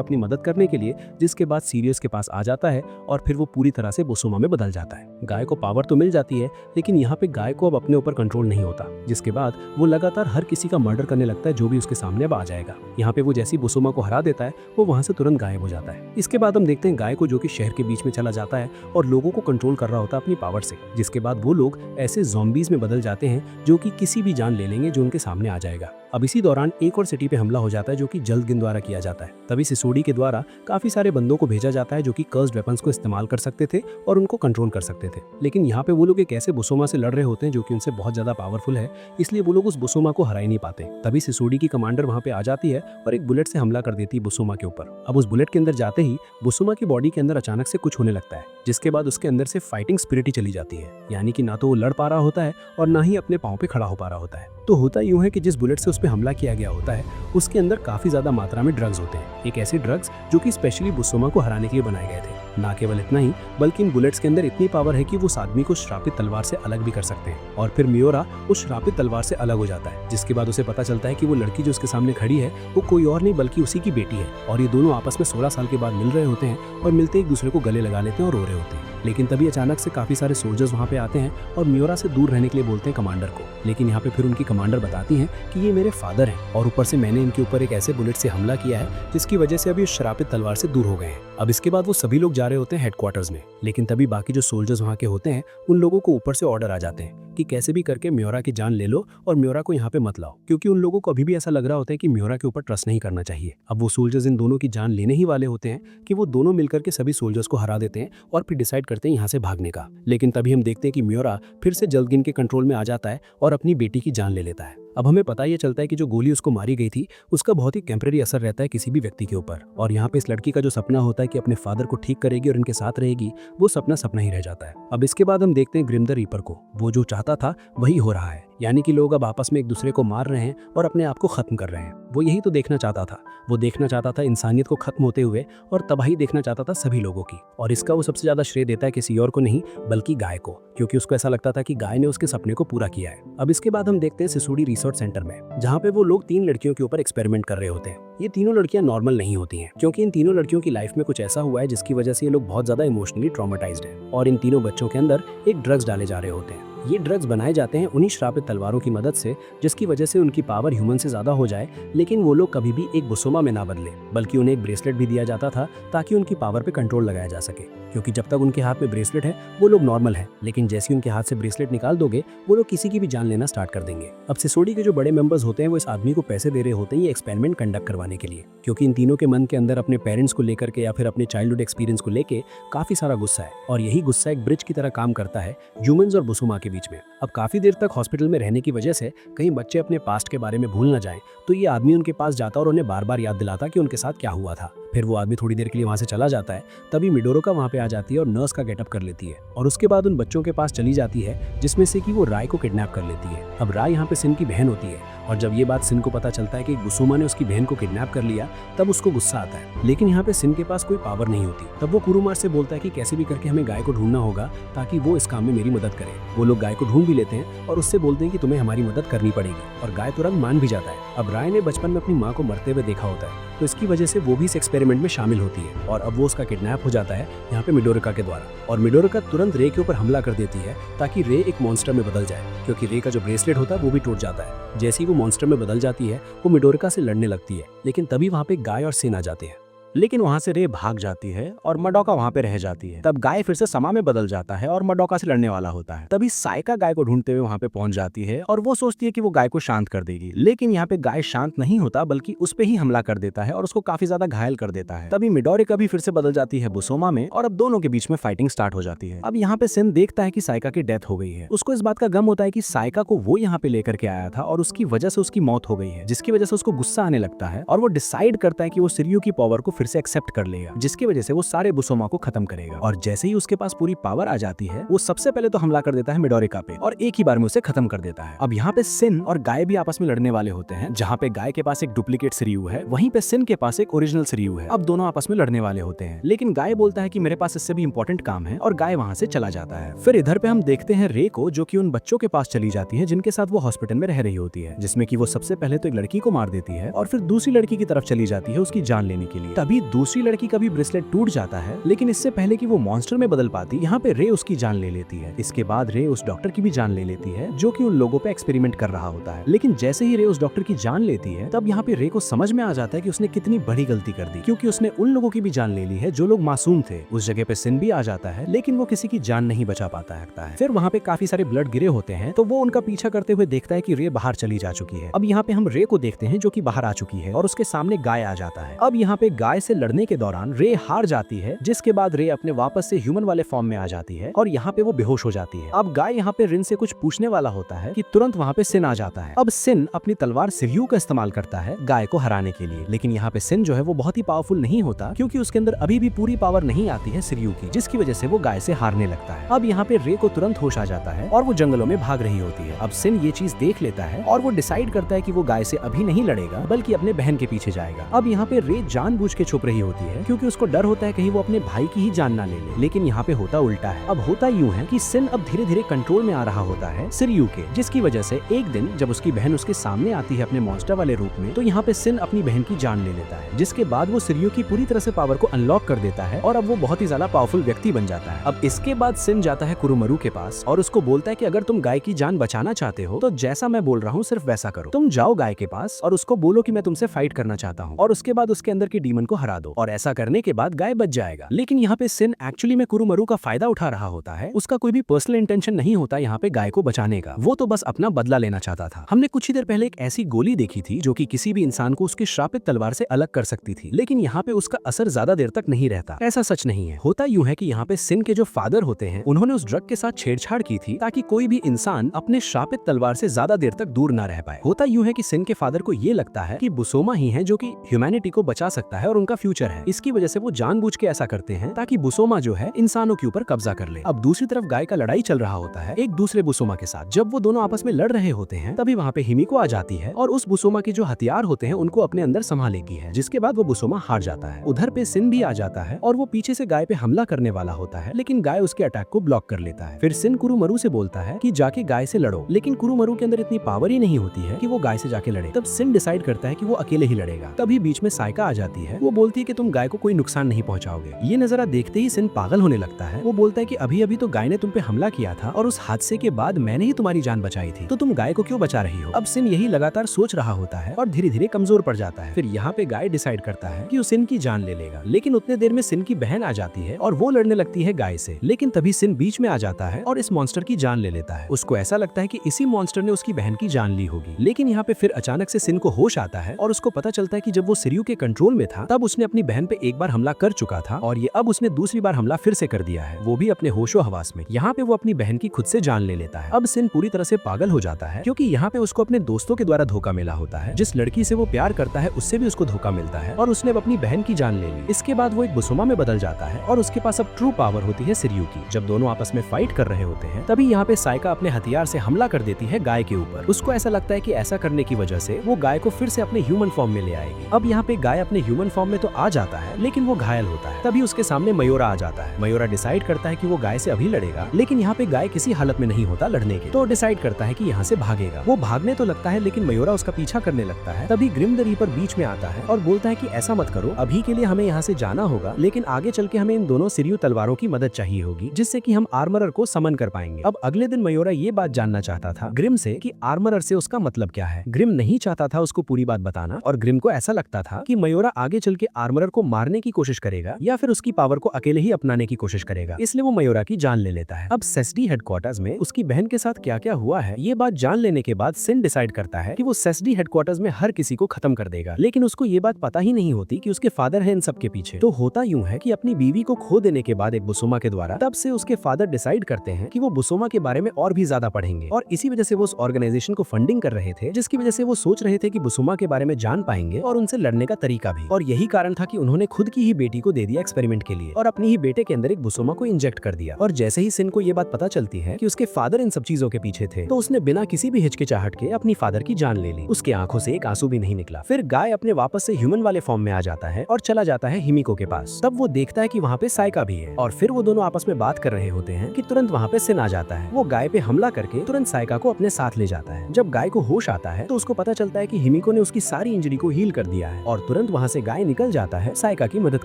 अपनी मदद करने के लिए, जिसके बाद सीरियो के पास आ जाता है और फिर वो पूरी तरह से बुसोमा में बदल जाता है। गाय को पावर तो मिल जाती है, लेकिन यहाँ पे गाय को अब अपने ऊपर कंट्रोल नहीं होता, जिसके बाद वो लगातार हर किसी का मर्डर करने लगता है जो भी उसके सामने अब आ जाएगा। यहाँ पे वो जैसी बुसोमा को हरा देता है वो वहाँ से तुरंत गायब हो जाता है। इसके बाद हम देखते हैं गाय को जो कि शहर के बीच में चला जाता है और लोगों को कंट्रोल कर रहा होता है अपनी पावर से, जिसके बाद वो लोग ऐसे ज़ॉम्बीज में बदल जाते हैं जो कि किसी भी जान ले लेंगे जो उनके सामने आ जाएगा। अब इसी दौरान एक और सिटी पे हमला हो जाता है जो कि जल्दगिन द्वारा किया जाता है। तभी सिसोडी के द्वारा काफी सारे बंदों को भेजा जाता है जो कि कर्स्ड वेपन्स को इस्तेमाल कर सकते थे और उनको कंट्रोल कर सकते थे। लेकिन यहाँ पे वो लोग एक ऐसे बुसोमा से लड़ रहे होते हैं जो कि उनसे बहुत ज्यादा पावरफुल है, इसलिए वो लोग उस बुसोमा को हरा ही नहीं पाते। तभी सिसोडी की कमांडर वहाँ पे आ जाती है और एक बुलेट से हमला कर देती है बुसोमा के ऊपर। अब उस बुलेट के अंदर जाते ही बुसोमा की बॉडी के अंदर अचानक से कुछ होने लगता है, जिसके बाद उसके अंदर से फाइटिंग स्पिरिट ही चली जाती है, यानी कि ना तो वो लड़ पा रहा होता है और ना ही अपने पाँव पे खड़ा हो पा रहा होता है। तो होता यूं है कि जिस बुलेट से उस पर हमला किया गया होता है उसके अंदर काफी ज्यादा मात्रा में ड्रग्स होते हैं, एक ऐसे ड्रग्स जो कि स्पेशली बुसोमा को हराने के लिए बनाए गए थे। ना केवल इतना ही, बल्कि इन बुलेट्स के अंदर इतनी पावर है कि वो उस आदमी को श्रापित तलवार से अलग भी कर सकते हैं। और फिर मियोरा उस श्रापित तलवार से अलग हो जाता है, जिसके बाद उसे पता चलता है कि वो लड़की जो उसके सामने खड़ी है वो कोई और नहीं बल्कि उसी की बेटी है, और ये दोनों आपस में 16 साल के बाद मिल रहे होते हैं और मिलते एक दूसरे को गले लगा लेते हैं और रो रहे होते हैं। लेकिन तभी अचानक से काफी सारे सोल्जर्स वहाँ पे आते हैं और मियोरा से दूर रहने के लिए बोलते हैं कमांडर को। लेकिन यहाँ पे फिर उनकी कमांडर बताती हैं कि ये मेरे फादर हैं और ऊपर से मैंने इनके ऊपर एक ऐसे बुलेट से हमला किया है जिसकी वजह से अभी उस श्रापित तलवार से दूर हो गए हैं। अब इसके बाद वो सभी लोग जा रहे होते हैं हेडक्वार्टर्स में, लेकिन तभी बाकी जो सोल्जर्स वहाँ के होते हैं उन लोगों को ऊपर से ऑर्डर आ जाते हैं कि कैसे भी करके मियोरा की जान ले लो और मियोरा को यहाँ पे मत लाओ, क्योंकि उन लोगों को अभी भी ऐसा लग रहा होता है कि मियोरा के ऊपर ट्रस्ट नहीं करना चाहिए। अब वो सोल्जर्स इन दोनों की जान लेने ही वाले होते हैं कि वो दोनों मिलकर के सभी सोल्जर्स को हरा देते हैं और फिर डिसाइड करते हैं यहाँ से भागने का। लेकिन तभी हम देखते हैं कि मियोरा फिर से जल्दगिन के कंट्रोल में आ जाता है और अपनी बेटी की जान ले लेता है। अब हमें पता ये चलता है कि जो गोली उसको मारी गई थी उसका बहुत ही टेम्परेरी असर रहता है किसी भी व्यक्ति के ऊपर, और यहाँ पे इस लड़की का जो सपना होता है कि अपने फादर को ठीक करेगी और इनके साथ रहेगी, वो सपना सपना ही रह जाता है। अब इसके बाद हम देखते हैं ग्रिम द रीपर को, वो जो चाहता था वही हो रहा है, यानी कि लोग अब आपस में एक दूसरे को मार रहे हैं और अपने आप को खत्म कर रहे हैं। वो यही तो देखना चाहता था, वो देखना चाहता था इंसानियत को खत्म होते हुए और तबाही देखना चाहता था सभी लोगों की, और इसका वो सबसे ज्यादा श्रेय देता है किसी और को नहीं बल्कि गाय को, क्योंकि उसको ऐसा लगता था कि गाय ने उसके सपने को पूरा किया है। अब इसके बाद हम देखते हैं सिसोडी रिसोर्ट सेंटर में, जहाँ पे वो लोग 3 लड़कियों के ऊपर एक्सपेरिमेंट कर रहे होते हैं। ये तीनों लड़कियां नॉर्मल नहीं होती हैं, क्योंकि इन तीनों लड़कियों की लाइफ में कुछ ऐसा हुआ है जिसकी वजह से ये लोग बहुत ज्यादा इमोशनली ट्रॉमेटाइज्ड हैं, और इन तीनों बच्चों के अंदर एक ड्रग्स डाले जा रहे होते हैं। ये ड्रग्स बनाए जाते हैं उन्हीं श्रापित तलवारों की मदद से, जिसकी वजह से उनकी पावर ह्यूमन से ज्यादा हो जाए, लेकिन वो लोग कभी भी एक बुसोमा में ना बदले, बल्कि उन्हें एक ब्रेसलेट भी दिया जाता था ताकि उनकी पावर पे कंट्रोल लगाया जा सके। क्योंकि जब तक उनके हाथ में ब्रेसलेट है वो लोग नॉर्मल है, लेकिन जैसे ही उनके हाथ से ब्रेसलेट निकाल दोगे वो लोग किसी की भी जान लेना स्टार्ट कर देंगे। अब सिसोडी के जो बड़े मेंबर्स होते हैं वो इस आदमी को पैसे दे रहे होते हैं ये एक्सपेरिमेंट कंडक्ट करवाने के लिए, क्योंकि इन तीनों के मन के अंदर अपने पेरेंट्स को लेकर के या फिर अपने चाइल्डहुड एक्सपीरियंस को लेके काफी सारा गुस्सा है, और यही गुस्सा एक ब्रिज की तरह काम करता है ह्यूमंस और बुसोमा के बीच में। अब काफी देर तक हॉस्पिटल में रहने की वजह से कहीं बच्चे अपने पास्ट के बारे में भूल ना जाएं, तो ये आदमी उनके पास जाता और उन्हें बार बार याद दिलाता कि उनके साथ क्या हुआ था। फिर वो आदमी थोड़ी देर के लिए वहाँ से चला जाता है, तभी मिडोरोका वहाँ पे आ जाती है और नर्स का गेटअप कर लेती है, और उसके बाद उन बच्चों के पास चली जाती है जिसमें से कि वो राय को किडनैप कर लेती है। अब राय यहाँ पे सिन की बहन होती है, और जब ये बात सिन को पता चलता है कि बुसोमा ने उसकी बहन को किडनैप कर लिया तब उसको गुस्सा आता है, लेकिन यहाँ पे सिन के पास कोई पावर नहीं होती। तब वो कुरुमार से बोलता है कि कैसे भी करके हमें गाय को ढूंढना होगा ताकि वो इस काम में मेरी मदद करे। वो लोग गाय को ढूंढ भी लेते हैं और उससे बोलते हैं कि तुम्हें हमारी मदद करनी पड़ेगी, और गाय तुरंत मान भी जाता है। अब राय ने बचपन में अपनी माँ को मरते हुए देखा होता है, तो इसकी वजह से वो भी इस एक्सपेरिमेंट में शामिल होती है, और अब वो उसका किडनैप हो जाता है यहाँ पे मिडोरिका के द्वारा, और मिडोरिका तुरंत रे के ऊपर हमला कर देती है ताकि रे एक मॉन्स्टर में बदल जाए, क्योंकि रे का जो ब्रेसलेट होता है वो भी टूट जाता है। जैसे ही वो मॉन्स्टर में बदल जाती है वो मिडोरिका से लड़ने लगती है, लेकिन तभी वहाँ पे गाय और सिन आ जाते हैं। लेकिन वहां से रे भाग जाती है और मडोका वहां पे रह जाती है। तब गाय फिर से समा में बदल जाता है और मडोका से लड़ने वाला होता है। तभी साइका गाय को ढूंढते हुए वहां पे पहुंच जाती है और वो सोचती है कि वो गाय को शांत कर देगी, लेकिन यहाँ पे गाय शांत नहीं होता बल्कि उस पे ही हमला कर देता है और उसको काफी ज्यादा घायल कर देता है। तभी मिडोरिका भी फिर से बदल जाती है बुसोमा में, और अब दोनों के बीच में फाइटिंग स्टार्ट हो जाती है। अब यहाँ पे सिन देखता है कि साइका की डेथ हो गई है। उसको इस बात का गम होता है कि साइका को वो यहाँ पे लेकर के आया था और उसकी वजह से उसकी मौत हो गई है, जिसकी वजह से उसको गुस्सा आने लगता है और वो डिसाइड करता है कि वो सिरियो की पावर को फिर फिर से एक्सेप्ट कर लेगा, जिसकी वजह से वो सारे बुसोमा को खत्म करेगा। और जैसे ही उसके पास पूरी पावर आ जाती है, वो सबसे पहले तो हमला कर देता है मिडोरिका पे और एक ही बार में उसे खत्म कर देता है। अब यहाँ पे सिन और गाय भी आपस में लड़ने वाले होते हैं। जहाँ पे गाय के पास एक डुप्लीकेट सिरियू है, वहीं पे सिन के पास एक ओरिजिनल सिरियू है। अब दोनों आपस में लड़ने वाले होते हैं, लेकिन गाय बोलता है कि मेरे पास इससे भी इंपॉर्टेंट काम है और गाय वहां से चला जाता है। फिर इधर पे हम देखते हैं रे को, जो कि उन बच्चों के पास चली जाती है जिनके साथ वो हॉस्पिटल में रह रही होती है, जिसमें कि वो सबसे पहले तो एक लड़की को मार देती है और फिर दूसरी लड़की की तरफ चली जाती है उसकी जान लेने के लिए। तभी दूसरी लड़की का भी ब्रेसलेट टूट जाता है, लेकिन इससे पहले कि वो मॉन्स्टर में बदल पाती, यहाँ पे रे उसकी जान ले लेती है। इसके बाद रे उस डॉक्टर की भी जान ले लेती है जो कि उन लोगों पे एक्सपेरिमेंट कर रहा होता है। लेकिन जैसे ही रे उस डॉक्टर की जान लेती है, तब यहाँ पे रे को समझ में आ जाता है कि उसने कितनी बड़ी गलती कर दी, क्योंकि उसने उन लोगों की भी जान ले ली है जो लोग मासूम थे। उस जगह पे सिन भी आ जाता है, लेकिन वो किसी की जान नहीं बचा पाता है। फिर वहाँ पे काफी सारे ब्लड गिरे होते हैं, तो वो उनका पीछा करते हुए देखता है कि रे बाहर चली जा चुकी है। अब यहाँ पे हम रे को देखते हैं जो कि बाहर आ चुकी है और उसके सामने गाय आ जाता है। अब यहाँ पे गाय से लड़ने के दौरान रे हार जाती है, जिसके बाद रे अपने वापस से ह्यूमन वाले फॉर्म में आ जाती है और यहाँ पे वो बेहोश हो जाती है। अब गाय यहाँ पे रिन से कुछ पूछने वाला होता है कि तुरंत वहाँ पे सिन आ जाता है। अब सिन अपनी तलवार सिरियू का इस्तेमाल करता है गाय को हराने के लिए, लेकिन यहाँ पे सिन जो है वो बहुत ही पावरफुल नहीं होता, क्योंकि उसके अंदर अभी भी पूरी पावर नहीं आती है सिरियू की, जिसकी वजह से वो गाय से हारने लगता है। अब यहाँ पे रे को तुरंत होश आ जाता है और वो जंगलों में भाग रही होती है। अब सिन ये चीज देख लेता है और वो डिसाइड करता है कि वो गाय से अभी नहीं लड़ेगा, बल्कि अपने बहन के पीछे जाएगा। अब यहाँ पे रे जानबूझ के छुप रही होती है, क्योंकि उसको डर होता है कहीं वो अपने भाई की ही जान ना ले ले। लेकिन यहाँ पे होता उल्टा है। अब होता यूं है कि सिन अब धीरे धीरे कंट्रोल में आ रहा होता है सिरियू के, जिसकी वजह से एक दिन जब उसकी बहन उसके सामने आती है अपने मॉन्स्टर वाले रूप में, तो यहाँ पे सिन अपनी बहन की जान ले लेता है, जिसके बाद वो सिरियू की पूरी तरह से पावर को अनलॉक कर देता है और अब वो बहुत ही ज्यादा पावरफुल व्यक्ति बन जाता है। अब इसके बाद सिन जाता है कुरुमरू के पास और उसको बोलता है कि अगर तुम गाय की जान बचाना चाहते हो तो जैसा मैं बोल रहा हूँ सिर्फ वैसा करो। तुम जाओ गाय के पास और उसको बोलो कि मैं तुमसे फाइट करना चाहता हूँ और उसके बाद उसके अंदर की डीमन को हरा दो, और ऐसा करने के बाद गाय बच जाएगा। लेकिन यहाँ पे सिन एक्चुअली में कुरुमरू का फायदा उठा रहा होता है। उसका कोई भी पर्सनल इंटेंशन नहीं होता यहाँ पे गाय को बचाने का, वो तो बस अपना बदला लेना चाहता था। हमने कुछ ही देर पहले एक ऐसी गोली देखी थी जो कि किसी भी इंसान को उसकी श्रापित तलवार से अलग कर सकती थी, लेकिन यहाँ पे उसका असर ज्यादा देर तक नहीं रहता। ऐसा सच नहीं है। होता यूं है कि यहाँ पे सिन के जो फादर होते हैं उन्होंने उस ड्रग के साथ छेड़छाड़ की थी ताकि कोई भी इंसान अपने श्रापित तलवार से ज्यादा देर तक दूर ना रह पाए। होता यूं है कि सिन के फादर को ये लगता है कि बुसोमा ही है जो कि ह्यूमैनिटी को बचा सकता है और उनका फ्यूचर है। इसकी वजह से वो जानबूझ के ऐसा करते हैं ताकि बुसोमा जो है इंसानों के ऊपर कब्जा कर ले। अब दूसरी तरफ गाय का लड़ाई चल रहा होता है एक दूसरे बुसोमा के साथ। जब वो दोनों आपस में लड़ रहे होते हैं तभी वहाँ पे हिमिको आ जाती है और उस बुसोमा के जो हथियार होते हैं उनको अपने अंदर संभालेगी है, जिसके बाद वो बुसोमा हार जाता है। उधर पे सिन भी आ जाता है और वो पीछे से गाय पे हमला करने वाला होता है, लेकिन गाय उसके अटैक को ब्लॉक कर लेता है। फिर सिन कुरुमरू से बोलता है कि जाके गाय से लड़ो, लेकिन कुरुमरू के अंदर इतनी पावर ही नहीं होती है कि वो गाय से जाके लड़े। तब सिन डिसाइड करता है कि वो अकेले ही लड़ेगा। तभी बीच में साइका आ जाती है। वो बोलती है कि तुम गाय को कोई नुकसान नहीं पहुंचाओगे। ये नजारा देखते ही सिन पागल होने लगता है। वो बोलता है कि अभी अभी तो गाय ने तुम पे हमला किया था और उस हादसे के बाद मैंने ही तुम्हारी जान बचाई थी, तो तुम गाय को क्यों बचा रही हो। अब सिन यही लगातार सोच रहा होता है और धीरे धीरे कमजोर पड़ जाता है। फिर यहाँ पे गाय डिसाइड करता है कि वो सिन की जान ले लेगा, लेकिन उतने देर में सिन की बहन आ जाती है और वो लड़ने लगती है गाय से। लेकिन तभी सिन बीच में आ जाता है और इस मॉन्स्टर की जान ले लेता है। उसको ऐसा लगता है कि इसी मॉन्स्टर ने उसकी बहन की जान ली होगी। लेकिन यहाँ पे फिर अचानक से सिन को होश आता है और उसको पता चलता है कि जब वो सिरियू के कंट्रोल में था तब उसने अपनी बहन पे एक बार हमला कर चुका था और ये अब उसने दूसरी बार हमला फिर से कर दिया है, वो भी अपने होशो हवास में। यहाँ पे वो अपनी बहन की खुद से जान ले लेता है। अब सिन पूरी तरह से पागल हो जाता है, क्योंकि यहाँ पे उसको अपने दोस्तों के द्वारा धोखा मिला होता है। जिस लड़की से वो प्यार करता है उससे भी उसको धोखा मिलता है और उसने अपनी बहन की जान ले ली। इसके बाद वो एक बुसोमा में बदल जाता है और उसके पास अब ट्रू पावर होती है सिरियू की। जब दोनों आपस में फाइट कर रहे होते हैं तभी यहाँ पे साइका अपने हथियार से हमला कर देती है गाय के ऊपर। उसको ऐसा लगता है कि ऐसा करने की वजह से वो गाय को फिर से अपने ह्यूमन फॉर्म में ले आएगी। अब यहाँ पे गाय अपने ह्यूमन फॉर्म में तो आ जाता है, लेकिन वो घायल होता है। तभी उसके सामने मयोरा आ जाता है। मयोरा डिसाइड करता है कि वो गाय से अभी लड़ेगा, लेकिन यहाँ पे गाय किसी हालत में नहीं होता लड़ने के, तो डिसाइड करता है कि यहाँ से भागेगा। वो भागने तो लगता है, लेकिन मयोरा उसका पीछा करने लगता है। तभी ग्रिम द रीपर बीच में आता है और बोलता है कि ऐसा मत करो, अभी के लिए हमें यहाँ से जाना होगा, लेकिन आगे चल के हमें इन दोनों सिरियू तलवारों की मदद चाहिए होगी, जिससे कि हम आर्मरर को समन कर पाएंगे। अब अगले दिन मयोरा ये बात जानना चाहता था ग्रिम से कि आर्मरर से उसका मतलब क्या है। ग्रिम नहीं चाहता था उसको पूरी बात बताना, और ग्रिम को ऐसा लगता था कि मयोरा आगे चल के आर्मरर को मारने की कोशिश करेगा या फिर उसकी पावर को अकेले ही अपनाने की कोशिश करेगा, इसलिए वो मयोरा की जान ले लेता है। अब सेस्डी हेडक्वार्टर्स में उसकी बहन के साथ क्या क्या हुआ है ये बात जान लेने के बाद सिन डिसाइड करता है कि वो सेस्डी हेडक्वार्टर्स में हर किसी को खत्म कर देगा, लेकिन उसको ये बात पता ही नहीं होती कि उसके फादर है इन सब के पीछे। तो होता यूं है कि अपनी बीवी को खो देने के बाद एक बुसोमा के द्वारा तब से उसके फादर डिसाइड करते हैं कि वो बुसोमा के बारे में और भी ज्यादा पढ़ेंगे, और इसी वजह से वो उस ऑर्गेनाइजेशन को फंडिंग कर रहे थे, जिसकी वजह से वो सोच रहे थे कि बुसोमा के बारे में जान पाएंगे और उनसे लड़ने का तरीका भी। और यही कारण था कि उन्होंने खुद की ही बेटी को दे दिया एक्सपेरिमेंट के लिए और अपनी ही बेटे के अंदर एक बुसोमा को इंजेक्ट कर दिया। और जैसे ही सिन को ये बात पता चलती है कि उसके फादर इन सब चीजों के पीछे थे, तो उसने बिना किसी भी हिचकिचाहट के अपनी फादर की जान ले ली। उसके आंखों से एक आंसू भी नहीं निकला। फिर गाय अपने वापस से ह्यूमन वाले फॉर्म में आ जाता है और चला जाता है हिमिको के पास। तब वो देखता है कि वहाँ पे साइका भी है और फिर वो दोनों आपस में बात कर रहे होते हैं कि तुरंत वहाँ पे सिन आ जाता है। वो गाय पे हमला करके तुरंत साइका को अपने साथ ले जाता है। जब गाय को होश आता है तो उसको पता चलता है कि हिमिको ने उसकी सारी इंजरी को हील कर दिया है और तुरंत वहाँ से गाय निकल जाता है साइका की मदद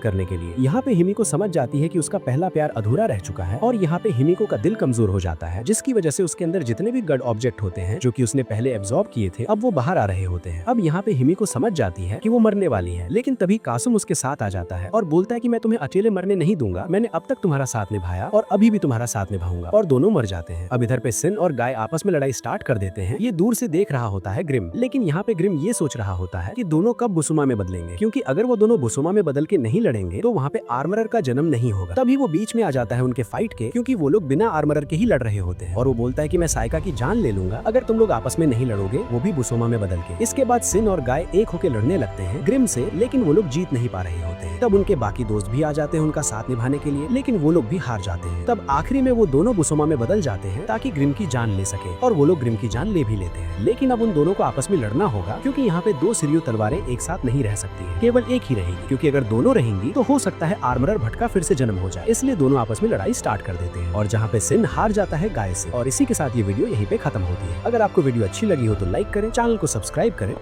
करने के लिए। यहाँ पे हिमिको समझ जाती है कि उसका पहला प्यार अधूरा रह चुका है और यहाँ पे हिमिको का दिल कमजोर हो जाता है, जिसकी वजह से उसके अंदर जितने भी गड ऑब्जेक्ट होते हैं जो कि उसने पहले एब्जॉर्ब किए थे, अब वो बाहर आ रहे होते हैं। अब यहाँ पे हिमिको समझ जाती है कि वो मरने वाली है, लेकिन तभी कासुम उसके साथ आ जाता है और बोलता है कि मैं तुम्हें अकेले मरने नहीं दूंगा, मैंने अब तक तुम्हारा साथ निभाया और अभी भी तुम्हारा साथ निभाऊंगा। और दोनों मर जाते हैं। अब इधर पे सिन और गाय आपस में लड़ाई स्टार्ट कर देते हैं। ये दूर से देख रहा होता है ग्रिम, लेकिन यहाँ पे ग्रिम ये सोच रहा होता है कि दोनों कब बुसुमा में बदलेंगे, क्योंकि अगर वो दोनों बुसुमा में बदल के नहीं लड़ेंगे तो वहाँ पे आर्मरर का जन्म नहीं होगा। तभी वो बीच में आ जाता है उनके फाइट के, क्योंकि वो लोग बिना आर्मरर के ही लड़ रहे होते हैं और वो बोलता है कि मैं साइका की जान ले लूंगा अगर तुम लोग आपस में नहीं लड़ोगे, वो भी बुसुमा में बदल के। इसके बाद सिन और गाय एक होकर लड़ने लगते हैं ग्रिम से, लेकिन वो लोग जीत नहीं पा रहे होते हैं। तब उनके बाकी दोस्त भी आ जाते हैं उनका साथ निभाने के लिए, लेकिन वो लोग भी हार जाते हैं। तब आखिरी में वो दोनों बुसुमा में बदल जाते हैं ताकि ग्रिम की जान ले सके और वो लोग ग्रिम की जान ले भी लेते हैं। लेकिन अब उन दोनों को आपस में लड़ना होगा, क्योंकि यहाँ पे दो सिरियो तलवारें एक साथ नहीं रह सकती है, केवल एक ही रहेगी, क्योंकि अगर दोनों रहेंगी तो हो सकता है आर्मरर भटका फिर से जन्म हो जाए। इसलिए दोनों आपस में लड़ाई स्टार्ट कर देते हैं और जहाँ पे सिन हार जाता है गाय से। और इसी के साथ ये वीडियो यहीं पे खत्म होती है। अगर आपको वीडियो अच्छी लगी हो तो लाइक करें, चैनल को सब्सक्राइब करें